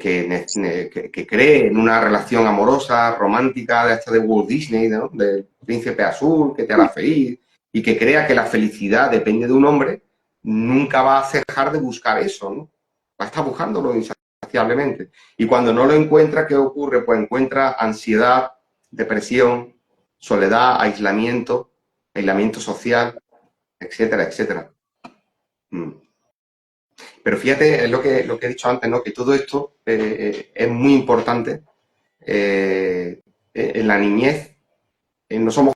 cree en una relación amorosa, romántica, de esta de Walt Disney, ¿no? Del príncipe azul, que te hará feliz, y que crea que la felicidad depende de un hombre, nunca va a dejar de buscar eso, ¿no? Va a estar buscándolo insaciablemente. Y cuando no lo encuentra, ¿qué ocurre? Pues encuentra ansiedad, depresión, soledad, aislamiento social, etcétera, etcétera. Pero fíjate, es lo que he dicho antes, ¿no? Que todo esto es muy importante en la niñez. No somos,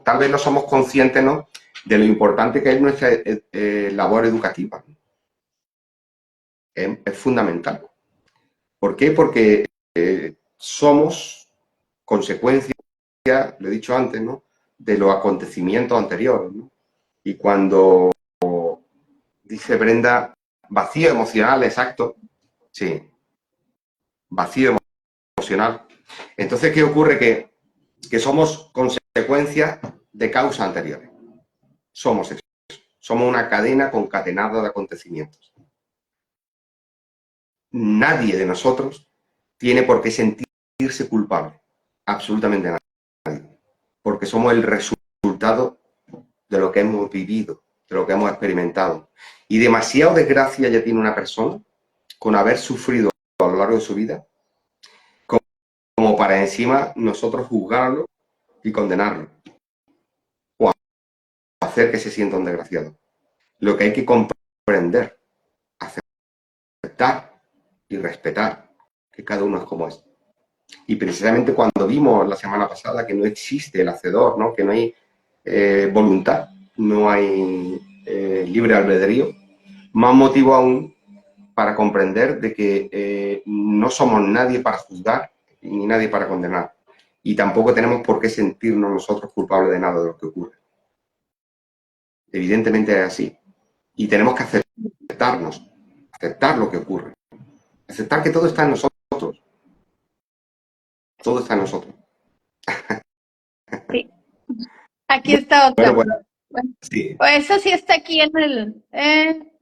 tal vez no somos conscientes, ¿no? De lo importante que es nuestra labor educativa. Es fundamental. ¿Por qué? Porque somos consecuencia, lo he dicho antes, ¿no? De los acontecimientos anteriores, ¿no? Y cuando dice Brenda, vacío emocional, exacto, sí, vacío emocional. Entonces, ¿qué ocurre? Que somos consecuencia de causas anteriores. Somos eso. Somos una cadena concatenada de acontecimientos. Nadie de nosotros tiene por qué sentirse culpable. Absolutamente nadie. Porque somos el resultado de lo que hemos vivido, de lo que hemos experimentado. Y demasiada desgracia ya tiene una persona con haber sufrido a lo largo de su vida, como para encima nosotros juzgarlo y condenarlo, o hacer que se sienta un desgraciado. Lo que hay que comprender, aceptar y respetar que cada uno es como es. Y precisamente cuando vimos la semana pasada que no existe el hacedor, ¿no? Que no hay voluntad, no hay libre albedrío, más motivo aún para comprender de que no somos nadie para juzgar ni nadie para condenar. Y tampoco tenemos por qué sentirnos nosotros culpables de nada de lo que ocurre. Evidentemente es así. Y tenemos que aceptarnos, aceptar lo que ocurre. Aceptar que todo está en nosotros. Todo está en nosotros. Sí. Aquí está otra. Bueno, sí. Pues eso sí está aquí en el...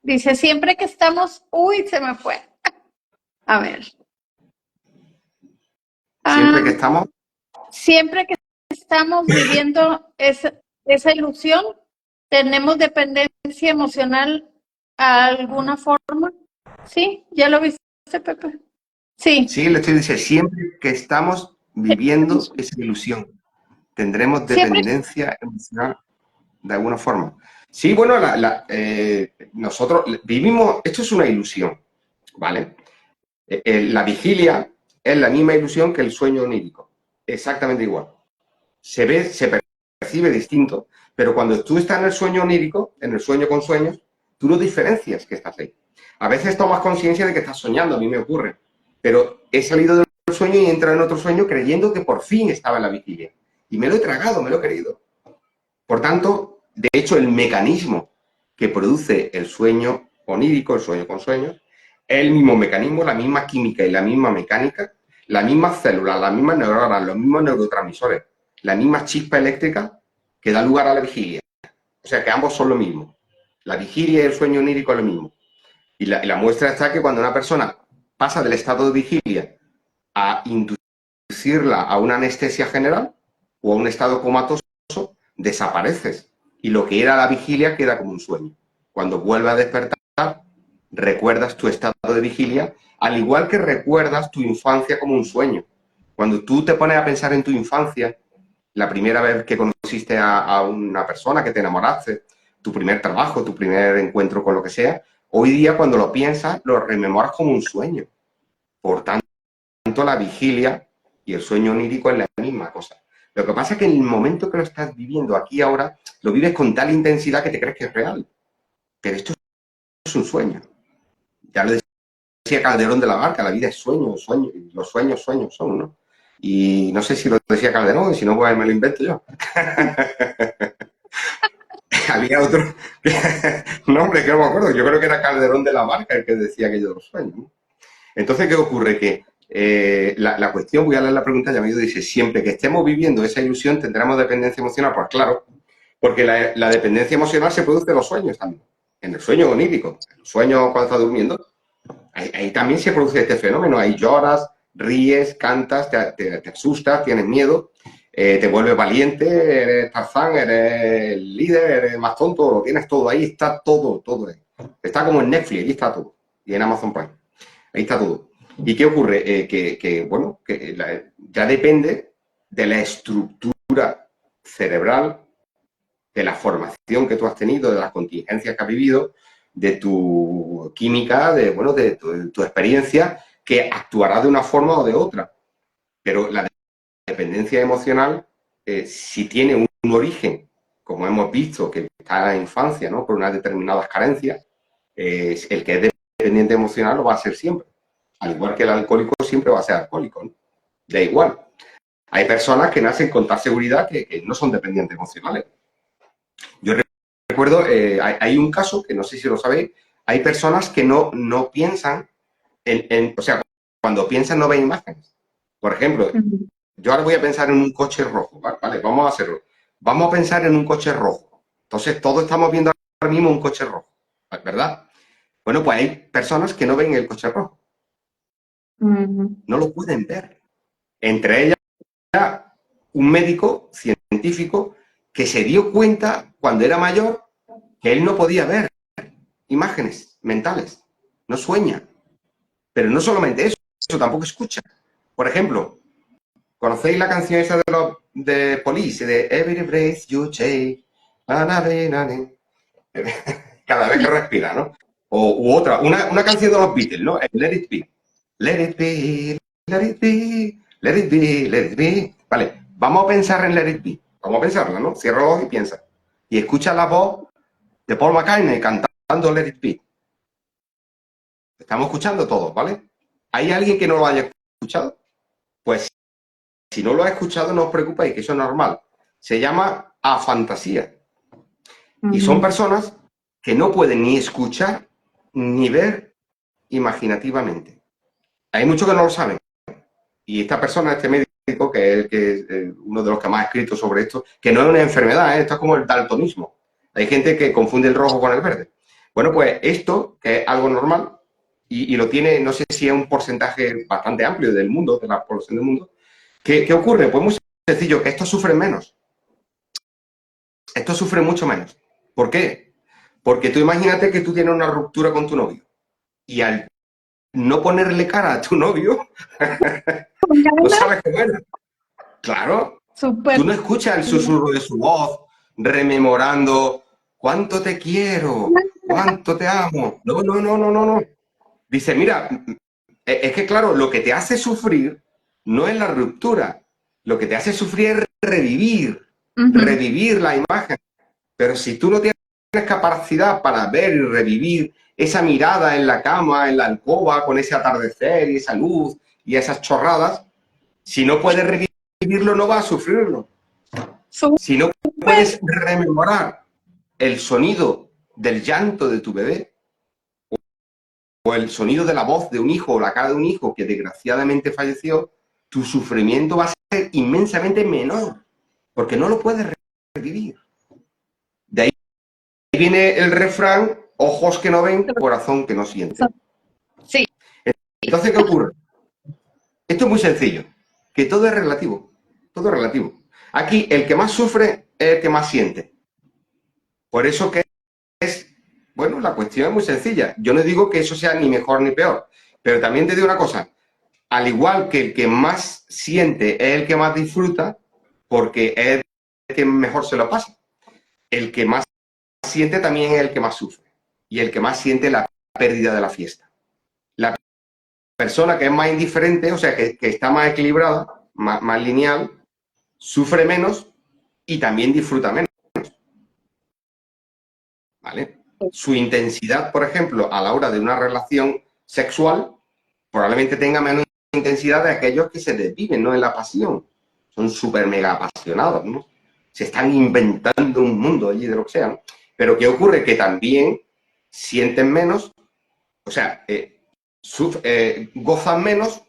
dice, siempre que estamos... Uy, se me fue. A ver. Siempre que estamos... Siempre que estamos viviendo esa ilusión, tenemos dependencia emocional a alguna forma. ¿Sí? ¿Ya lo viste, Pepe? Sí. Sí, le estoy diciendo, siempre que estamos viviendo esa ilusión, tendremos dependencia emocional de alguna forma. Sí, bueno, nosotros vivimos, esto es una ilusión, ¿vale? La vigilia es la misma ilusión que el sueño onírico, exactamente igual. Se percibe distinto, pero cuando tú estás en el sueño onírico, en el sueño con sueños, tú no diferencias que estás ahí. A veces tomas conciencia de que estás soñando, a mí me ocurre, pero he salido del sueño y he entrado en otro sueño creyendo que por fin estaba en la vigilia. Y me lo he tragado, me lo he querido. Por tanto, de hecho, el mecanismo que produce el sueño onírico, el sueño con sueños, es el mismo mecanismo, la misma química y la misma mecánica, las mismas células, las mismas neuronas, los mismos neurotransmisores, la misma chispa eléctrica que da lugar a la vigilia. O sea que ambos son lo mismo. La vigilia y el sueño onírico es lo mismo. Y la muestra está que cuando una persona pasa del estado de vigilia a inducirla a una anestesia general o a un estado comatoso, desapareces. Y lo que era la vigilia queda como un sueño. Cuando vuelve a despertar, recuerdas tu estado de vigilia, al igual que recuerdas tu infancia como un sueño. Cuando tú te pones a pensar en tu infancia, la primera vez que conociste a una persona, que te enamoraste, tu primer trabajo, tu primer encuentro con lo que sea, hoy día cuando lo piensas, lo rememoras como un sueño. Por tanto, la vigilia y el sueño onírico es la misma cosa. Lo que pasa es que en el momento que lo estás viviendo aquí ahora, lo vives con tal intensidad que te crees que es real. Pero esto es un sueño. Ya lo decía Calderón de la Barca, la vida es sueño, sueño, los sueños son, ¿no? Y no sé si lo decía Calderón, y si no, pues me lo invento yo. Había otro, no, hombre, que no me acuerdo, yo creo que era Calderón de la Barca el que decía aquello de los sueños, ¿no? Entonces, ¿qué ocurre? Que la cuestión, voy a leer la pregunta, ya me dice, siempre que estemos viviendo esa ilusión tendremos dependencia emocional, pues claro, porque la dependencia emocional se produce en los sueños también, en el sueño onírico, en los sueños cuando estás durmiendo, ahí también se produce este fenómeno, ahí lloras, ríes, cantas, te asustas, tienes miedo, te vuelves valiente, eres Tarzán, eres el líder, eres más tonto, lo tienes todo, ahí está todo, todo ahí. Está como en Netflix, ahí está todo, y en Amazon Prime, ahí está todo. ¿Y qué ocurre? Bueno, ya depende de la estructura cerebral, de la formación que tú has tenido, de las contingencias que has vivido, de tu química, de tu experiencia, que actuará de una forma o de otra. Pero la dependencia emocional, si tiene un origen, como hemos visto, que está en la infancia, ¿no? Por unas determinadas carencias, el que es dependiente emocional lo va a ser siempre. Al igual que el alcohólico siempre va a ser alcohólico, ¿no? Da igual. Hay personas que nacen con tal seguridad que no son dependientes emocionales. Yo recuerdo, hay un caso que no sé si lo sabéis, hay personas que no piensan o sea, cuando piensan no ven imágenes. Por ejemplo, yo ahora voy a pensar en un coche rojo, ¿vale? Vamos a hacerlo. Vamos a pensar en un coche rojo. Entonces, todos estamos viendo ahora mismo un coche rojo, ¿verdad? Bueno, pues hay personas que no ven el coche rojo. No lo pueden ver. Entre ellas, un médico científico que se dio cuenta cuando era mayor que él no podía ver imágenes mentales, no sueña. Pero no solamente eso tampoco escucha. Por ejemplo, ¿conocéis la canción esa de Police, de Every Breath You Take? Cada vez que respira, ¿no? U otra, una canción de los Beatles, ¿no? Let It Be. Let It Be, Let It Be, Let It Be, Let It Be. Vale, vamos a pensar en Let It Be. Vamos a pensarla, ¿no? Cierra los ojos y piensa. Y escucha la voz de Paul McCartney cantando Let It Be. Estamos escuchando todos, ¿vale? ¿Hay alguien que no lo haya escuchado? Pues si no lo ha escuchado, no os preocupéis, que eso es normal. Se llama afantasía. Y son personas que no pueden ni escuchar ni ver imaginativamente. Hay muchos que no lo saben. Y esta persona, este médico, que es uno de los que más ha escrito sobre esto, que no es una enfermedad, esto es como el daltonismo. Hay gente que confunde el rojo con el verde. Bueno, pues esto, que es algo normal, y lo tiene, no sé si es un porcentaje bastante amplio del mundo, de la población del mundo. ¿Qué ocurre? Pues muy sencillo, que estos sufren menos. Estos sufren mucho menos. ¿Por qué? Porque tú imagínate que tú tienes una ruptura con tu novio y al no ponerle cara a tu novio, no sabes cómo era. Claro, Súper. tú no escuchas el susurro de su voz, rememorando cuánto te quiero, cuánto te amo. No, no, no, no, no, no. Dice, mira, es que claro, lo que te hace sufrir no es la ruptura, lo que te hace sufrir es revivir la imagen. Pero si tú no tienes capacidad para ver y revivir esa mirada en la cama, en la alcoba, con ese atardecer y esa luz y esas chorradas, si no puedes revivirlo, no vas a sufrirlo. Si no puedes rememorar el sonido del llanto de tu bebé, o el sonido de la voz de un hijo o la cara de un hijo que desgraciadamente falleció, tu sufrimiento va a ser inmensamente menor, porque no lo puedes revivir. De ahí viene el refrán, ojos que no ven, corazón que no siente. Sí. Entonces, ¿qué ocurre? Esto es muy sencillo, que todo es relativo, todo es relativo. Aquí, el que más sufre es el que más siente. Por eso que bueno, la cuestión es muy sencilla. Yo no digo que eso sea ni mejor ni peor, pero también te digo una cosa. Al igual que el que más siente es el que más disfruta, porque es el que mejor se lo pasa. El que más siente también es el que más sufre. Y el que más siente la pérdida de la fiesta. La persona que es más indiferente, o sea, que está más equilibrada, más lineal, sufre menos y también disfruta menos, ¿vale? Su intensidad, por ejemplo, a la hora de una relación sexual, probablemente tenga menos intensidad de aquellos que se desviven, ¿no?, en la pasión. Son súper mega apasionados, ¿no? Se están inventando un mundo allí de lo que sea, ¿no? Pero ¿qué ocurre? Que también sienten menos, o sea, gozan menos,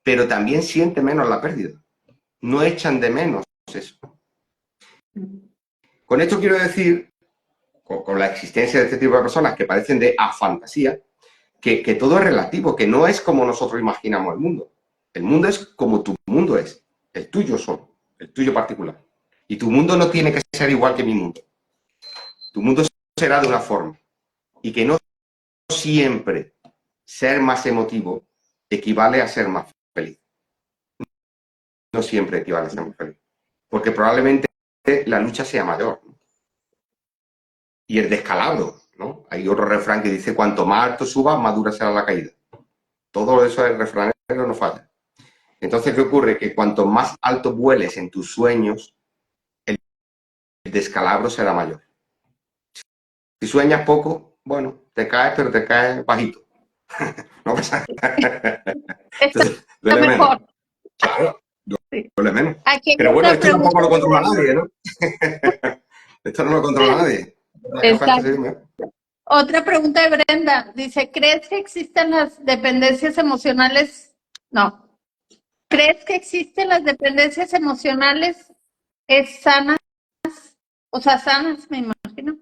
pero también sienten menos la pérdida. No echan de menos eso. Con esto quiero decir, con la existencia de este tipo de personas que parecen de afantasía, que todo es relativo, que no es como nosotros imaginamos el mundo. El mundo es como tu mundo es, el tuyo solo, el tuyo particular. Y tu mundo no tiene que ser igual que mi mundo. Tu mundo será de una forma. Y que no siempre ser más emotivo equivale a ser más feliz. No siempre equivale a ser más feliz. Porque probablemente la lucha sea mayor, ¿no? Y el descalabro, ¿no? Hay otro refrán que dice, cuanto más alto subas, más dura será la caída. Todo eso el refranero no falla. Entonces, ¿qué ocurre? Que cuanto más alto vueles en tus sueños, el descalabro será mayor. Si sueñas poco, bueno, te caes, pero te caes bajito. No pasa nada. Entonces, Está duele menos. mejor. Claro, Sí. duele menos. Aquí hay Pero bueno, otra esto pregunta. tampoco lo controla nadie, ¿no? Esto no lo controla nadie. Exacto. Otra pregunta de Brenda. Dice, ¿crees que existen las dependencias emocionales? No. ¿Crees que existen las dependencias emocionales sanas? O sea, sanas, me imagino.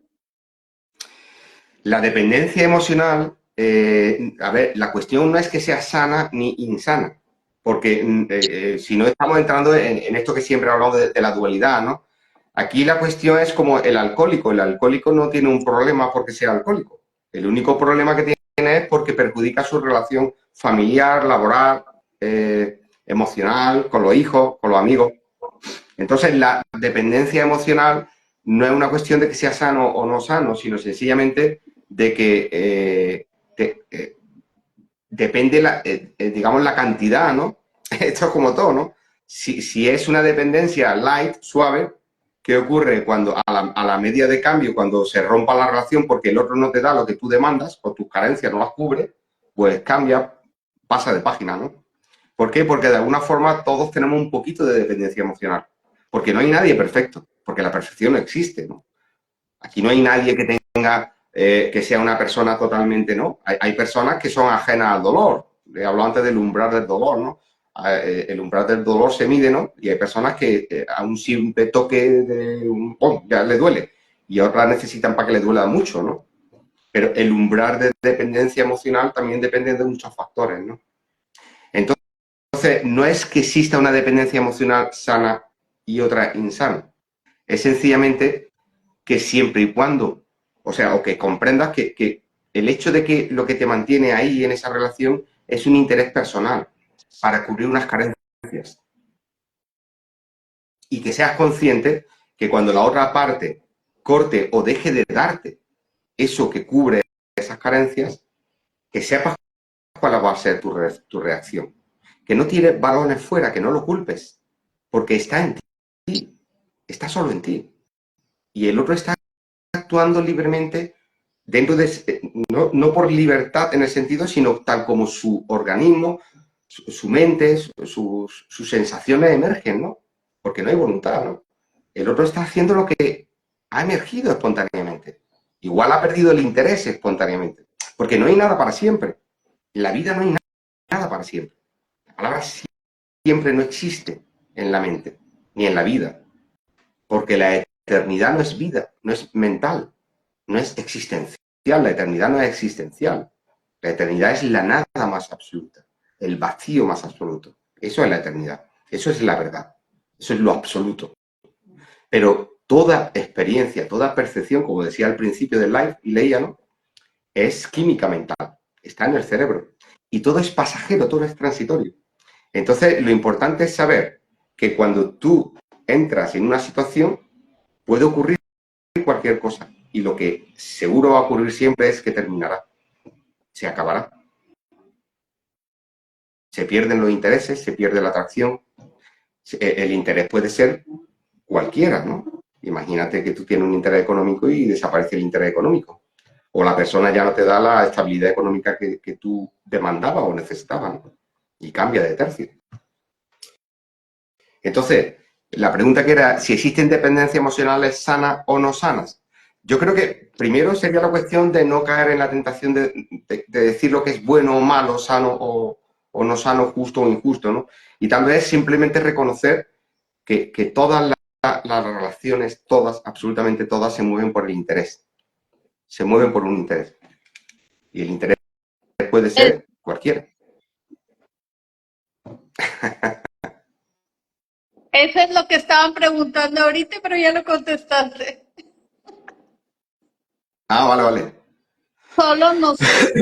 La dependencia emocional, a ver, la cuestión no es que sea sana ni insana, porque si no estamos entrando en esto que siempre hablamos de la dualidad, ¿no? Aquí la cuestión es como el alcohólico. El alcohólico no tiene un problema porque sea alcohólico. El único problema que tiene es porque perjudica su relación familiar, laboral, emocional, con los hijos, con los amigos. Entonces, la dependencia emocional no es una cuestión de que sea sano o no sano, sino sencillamente de que depende, digamos, la cantidad, ¿no? Esto es como todo, ¿no? Si es una dependencia light, suave, ¿qué ocurre cuando a la media de cambio, cuando se rompa la relación porque el otro no te da lo que tú demandas o tus carencias no las cubre, pues cambia, pasa de página, ¿no? ¿Por qué? Porque de alguna forma todos tenemos un poquito de dependencia emocional. Porque no hay nadie perfecto, porque la perfección no existe, ¿no? Aquí no hay nadie que tenga, que sea una persona totalmente, ¿no? Hay personas que son ajenas al dolor. Le hablo antes del umbral del dolor, ¿no? El umbral del dolor se mide, ¿no? Y hay personas que a un simple toque de un ¡pum! Ya le duele. Y otras necesitan para que le duela mucho, ¿no? Pero el umbral de dependencia emocional también depende de muchos factores, ¿no? Entonces, no es que exista una dependencia emocional sana y otra insana. Es sencillamente que siempre y cuando, o sea, o que comprendas que el hecho de que lo que te mantiene ahí en esa relación es un interés personal para cubrir unas carencias. Y que seas consciente que cuando la otra parte corte o deje de darte eso que cubre esas carencias, que sepas cuál va a ser tu reacción. Que no tires balones fuera, que no lo culpes, porque está en ti, está solo en ti. Y el otro está actuando libremente dentro de, no por libertad en el sentido, sino tal como su organismo, su mente, sus sensaciones emergen, ¿no? Porque no hay voluntad, ¿no? El otro está haciendo lo que ha emergido espontáneamente. Igual ha perdido el interés espontáneamente, porque no hay nada para siempre. En la vida no hay nada para siempre. La palabra siempre no existe en la mente, ni en la vida, porque la eternidad no es vida, no es mental, no es existencial. La eternidad no es existencial. La eternidad es la nada más absoluta, el vacío más absoluto. Eso es la eternidad, eso es la verdad, eso es lo absoluto. Pero toda experiencia, toda percepción, como decía al principio del live y leía, ¿no?, es química mental, está en el cerebro. Y todo es pasajero, todo es transitorio. Entonces, lo importante es saber que cuando tú entras en una situación, puede ocurrir cualquier cosa. Y lo que seguro va a ocurrir siempre es que terminará. Se acabará. Se pierden los intereses, se pierde la atracción, El interés puede ser cualquiera, ¿no? Imagínate que tú tienes un interés económico y desaparece el interés económico. O la persona ya no te da la estabilidad económica que tú demandabas o necesitabas, ¿no? Y cambia de tercio. Entonces, la pregunta que era si existen dependencias emocionales sanas o no sanas. Yo creo que primero sería la cuestión de no caer en la tentación de decir lo que es bueno o malo, sano o no sano, justo o injusto, ¿no? Y tal vez simplemente reconocer que todas las relaciones, todas, absolutamente todas, se mueven por el interés. Se mueven por un interés. Y el interés puede ser cualquiera. Eso es lo que estaban preguntando ahorita, pero ya lo contestaste. Ah, vale, vale. Solo nos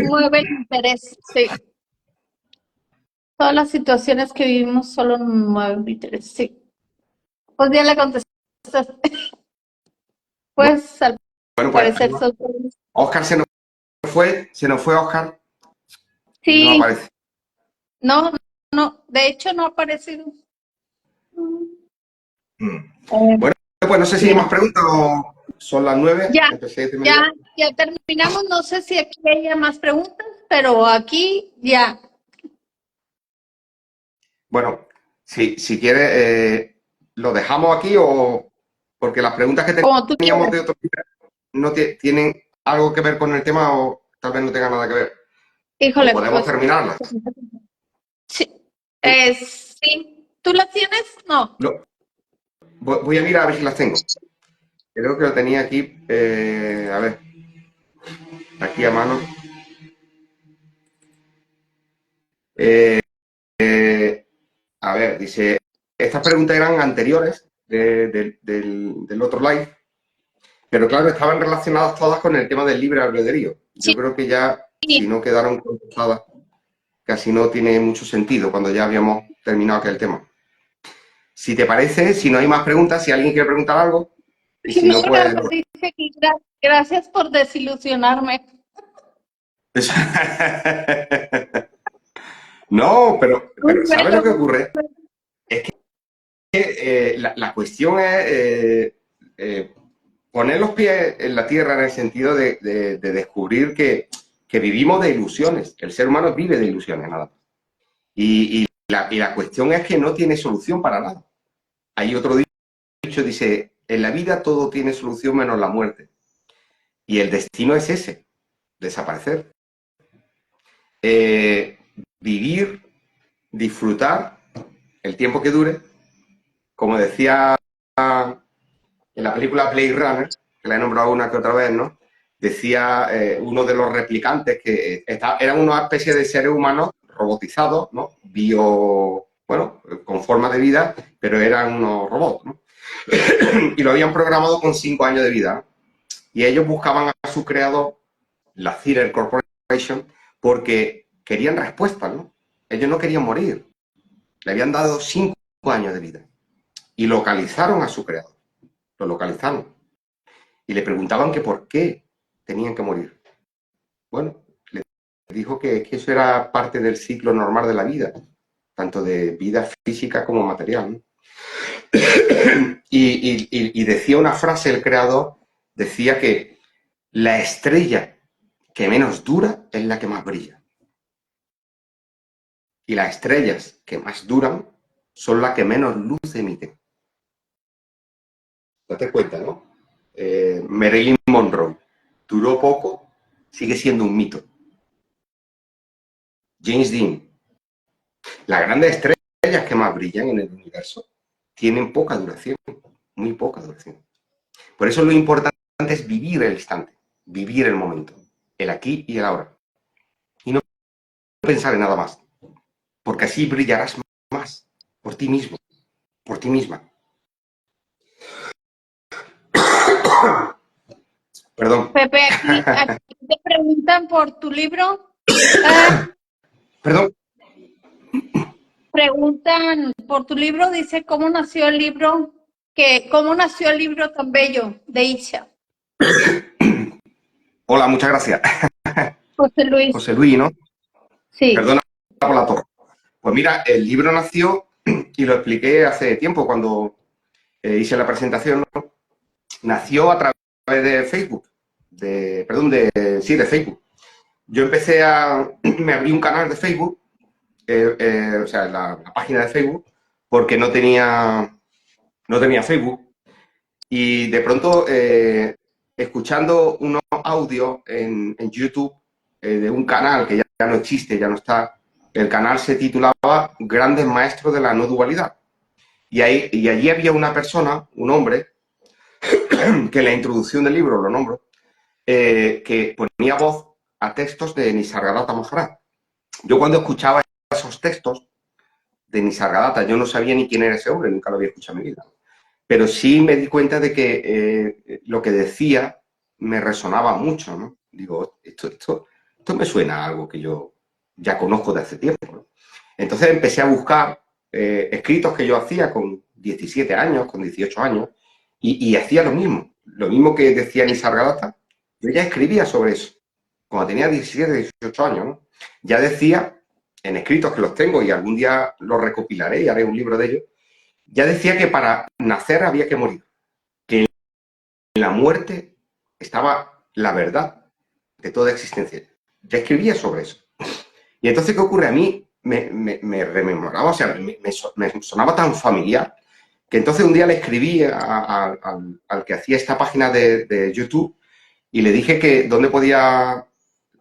mueve el interés, sí. Todas las situaciones que vivimos solo nos mueven el interés, sí. Pues ya le contestaste. Pues al Bueno, pues parecer son... Oscar se nos fue Oscar. No Sí, aparece. no, de hecho no ha aparecido. Bueno, pues no sé si hay más preguntas o son las 9. Ya, Empecé 7:30. ya terminamos. No sé si aquí haya más preguntas, pero aquí ya. Bueno, si quieres, lo dejamos aquí o porque las preguntas que Como tú teníamos quieras. de otro día no tienen algo que ver con el tema o tal vez no tengan nada que ver. O Híjole, podemos pues terminarlas. sí. Sí. ¿Tú las tienes? No. Voy a mirar a ver si las tengo. Creo que lo tenía aquí. A ver, aquí a mano. A ver, dice, estas preguntas eran anteriores del otro live, pero claro, estaban relacionadas todas con el tema del libre albedrío. Yo Sí. creo que ya, si no quedaron contestadas, casi no tiene mucho sentido cuando ya habíamos terminado aquel tema. Si te parece, si no hay más preguntas, si alguien quiere preguntar algo, y si no, pues... Dice que gracias por desilusionarme. No, pero ¿sabes lo que Bueno, ocurre? Es que la cuestión es poner los pies en la tierra en el sentido de descubrir que vivimos de ilusiones. El ser humano vive de ilusiones, nada. Y la cuestión es que no tiene solución para nada. Hay otro dicho, dice, en la vida todo tiene solución menos la muerte. Y el destino es ese, desaparecer. Vivir, disfrutar el tiempo que dure, como decía en la película Blade Runner, que la he nombrado una que otra vez, ¿no? Decía uno de los replicantes que eran una especie de seres humanos robotizados, ¿no? Bueno, con forma de vida, pero eran unos robots, ¿no? Y lo habían programado con 5 años de vida, ¿no? Y ellos buscaban a su creador, la Ziller Corporation, porque querían respuestas, ¿no? Ellos no querían morir. Le habían dado 5 años de vida. Y localizaron a su creador. Lo localizaron. Y le preguntaban que por qué tenían que morir. Bueno, le dijo que eso era parte del ciclo normal de la vida, tanto de vida física como material, ¿no? Y decía una frase el creador, decía que la estrella que menos dura es la que más brilla. Y las estrellas que más duran son las que menos luz emiten. Date cuenta, ¿no? Marilyn Monroe duró poco, sigue siendo un mito. James Dean, las grandes estrellas que más brillan en el universo tienen poca duración, muy poca duración. Por eso lo importante es vivir el instante, vivir el momento, el aquí y el ahora. Y no pensar en nada más, porque así brillarás más por ti mismo, por ti misma. Perdón. Pepe, aquí te preguntan por tu libro. Perdón. Preguntan por tu libro, dice cómo nació el libro, cómo nació el libro tan bello de Isha. Hola, muchas gracias. José Luis. José Luis, ¿no? Sí. Perdona por la torre. Pues mira, el libro nació y lo expliqué hace tiempo cuando hice la presentación, ¿no? Nació a través de Facebook, de Facebook. Yo me abrí un canal de Facebook, o sea, la página de Facebook, porque no tenía Facebook. Y de pronto, escuchando unos audios en YouTube de un canal que ya no existe, ya no está, el canal se titulaba Grandes Maestros de la No Dualidad. Y allí había una persona, un hombre, que en la introducción del libro lo nombro, que ponía voz a textos de Nisargadatta Maharaj. Yo cuando escuchaba esos textos de Nisargadatta, yo no sabía ni quién era ese hombre, nunca lo había escuchado en mi vida. Pero sí me di cuenta de que lo que decía me resonaba mucho, ¿no? Digo, esto me suena a algo que yo ya conozco de hace tiempo, ¿no? Entonces empecé a buscar escritos que yo hacía con 17 años, con 18 años, y hacía lo mismo que decía Nisargadatta. Yo ya escribía sobre eso, cuando tenía 17, 18 años, ¿no? Ya decía, en escritos que los tengo y algún día los recopilaré y haré un libro de ellos, ya decía que para nacer había que morir, que en la muerte estaba la verdad de toda existencia. Ya escribía sobre eso. Y entonces, ¿qué ocurre? A mí me rememoraba, o sea, me sonaba tan familiar, que entonces un día le escribí al que hacía esta página de YouTube y le dije que dónde podía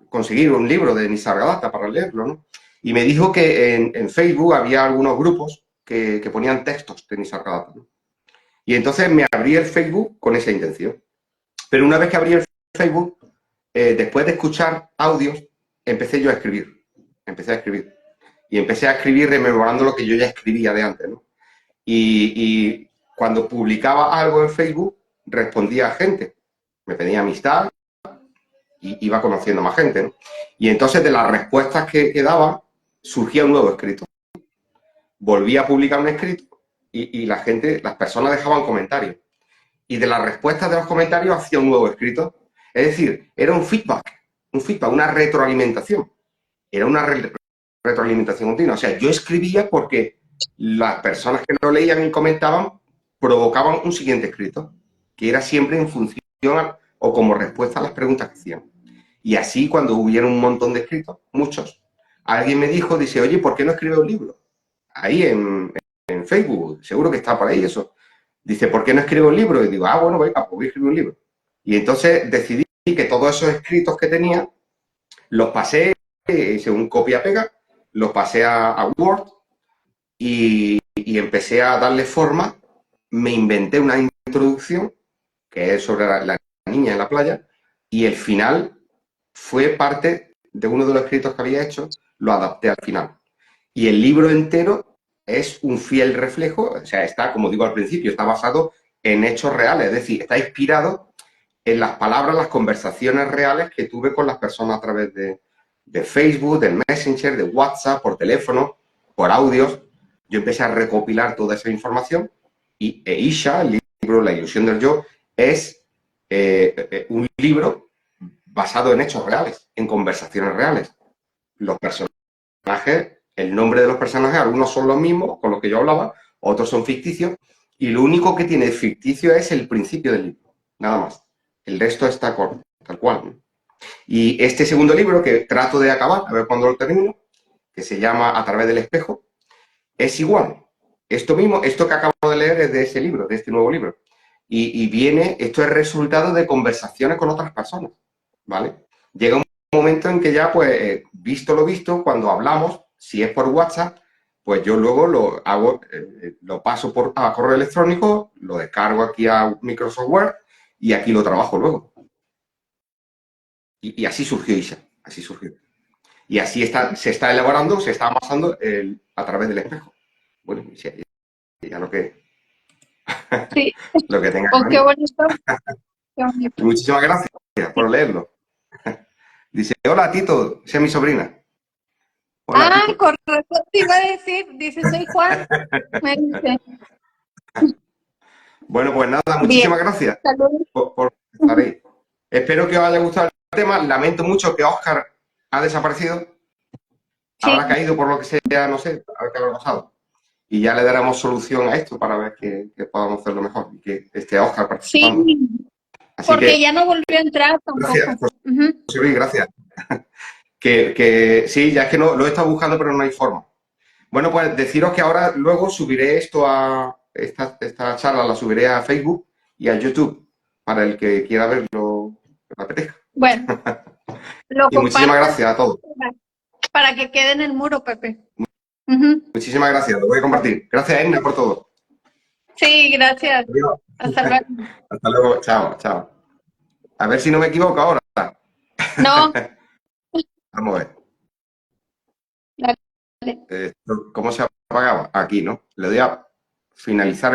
conseguir un libro de Nisargadatta para leerlo, ¿no? Y me dijo que en Facebook había algunos grupos que ponían textos de Nisargadatta, ¿no? Y entonces me abrí el Facebook con esa intención. Pero una vez que abrí el Facebook, después de escuchar audios, empecé yo a escribir. Empecé a escribir. Y empecé a escribir rememorando lo que yo ya escribía de antes, ¿no? Y cuando publicaba algo en Facebook, respondía a gente. Me pedía amistad y iba conociendo más gente, ¿no? Y entonces de las respuestas que daba, surgía un nuevo escrito. Volvía a publicar un escrito y las personas dejaban comentarios. Y de las respuestas de los comentarios hacía un nuevo escrito. Es decir, era un feedback, una retroalimentación. Era una retroalimentación continua. O sea, yo escribía porque las personas que lo leían y comentaban provocaban un siguiente escrito, que era siempre en función o como respuesta a las preguntas que hacían. Y así, cuando hubiera un montón de escritos, muchos, alguien me dice, oye, ¿por qué no escribes un libro? Ahí en Facebook, seguro que está por ahí eso. Dice, ¿por qué no escribo un libro? Y digo, bueno, venga, pues voy a escribir un libro. Y entonces decidí que todos esos escritos que tenía los pasé, hice un copia-pega, los pasé a Word y empecé a darle forma. Me inventé una introducción que es sobre la niña en la playa y el final fue parte de uno de los escritos que había hecho, lo adapté al final. Y el libro entero es un fiel reflejo, o sea, está, como digo al principio, está basado en hechos reales, es decir, está inspirado en las palabras, las conversaciones reales que tuve con las personas a través de Facebook, del Messenger, de WhatsApp, por teléfono, por audios. Yo empecé a recopilar toda esa información y Isha, el libro La ilusión del yo, es un libro basado en hechos reales, en conversaciones reales. Los personajes, el nombre de los personajes, algunos son los mismos con los que yo hablaba, otros son ficticios, y lo único que tiene ficticio es el principio del libro, nada más. El resto está tal cual, ¿no? Y este segundo libro, que trato de acabar, a ver cuándo lo termino, que se llama A través del espejo, es igual. Esto mismo, esto que acabo de leer es de ese libro, de este nuevo libro. Y esto es resultado de conversaciones con otras personas, ¿vale? Llega un momento en que ya, pues, visto lo visto, cuando hablamos, si es por WhatsApp, pues yo luego lo hago, lo paso a correo electrónico, lo descargo aquí a Microsoft Word y aquí lo trabajo luego. Y así surgió Isha, así surgió. Y así se está elaborando, se está amasando a través del espejo. Bueno, ya lo que, Sí, lo que tenga pues que qué venir. bonito, qué bonito. Muchísimas gracias por leerlo. Dice, hola Tito, esa es mi sobrina. Hola Tito. Correcto, te iba a decir, dice, soy Juan, me dice, Bueno, pues nada, bien, muchísimas gracias saludos. por estar ahí. Espero que os haya gustado el tema. Lamento mucho que Óscar ha desaparecido. Sí, Habrá caído por lo que sea, no sé, a ver qué habrá pasado. y ya le daremos solución a esto para ver que podamos hacerlo mejor y que esté Óscar participando. Sí, Así porque que, ya no volvió a entrar tampoco. gracias, José Ujú. Luis, gracias. Que sí, ya es que no, lo he estado buscando, pero no hay forma. Bueno, pues deciros que ahora luego subiré esto a esta charla, la subiré a Facebook y a YouTube para el que quiera verlo, que le apetezca. Bueno, lo Y muchísimas comparto gracias a todos. para que quede en el muro, Pepe. Ujú. Muchísimas gracias, lo voy a compartir. Gracias, Edna, por todo. Sí, gracias. Adiós. Hasta luego. Hasta luego, chao, chao. A ver si no me equivoco ahora. No, Vamos a ver. dale. ¿Cómo se apagaba? Aquí, ¿no? Le doy a finalizar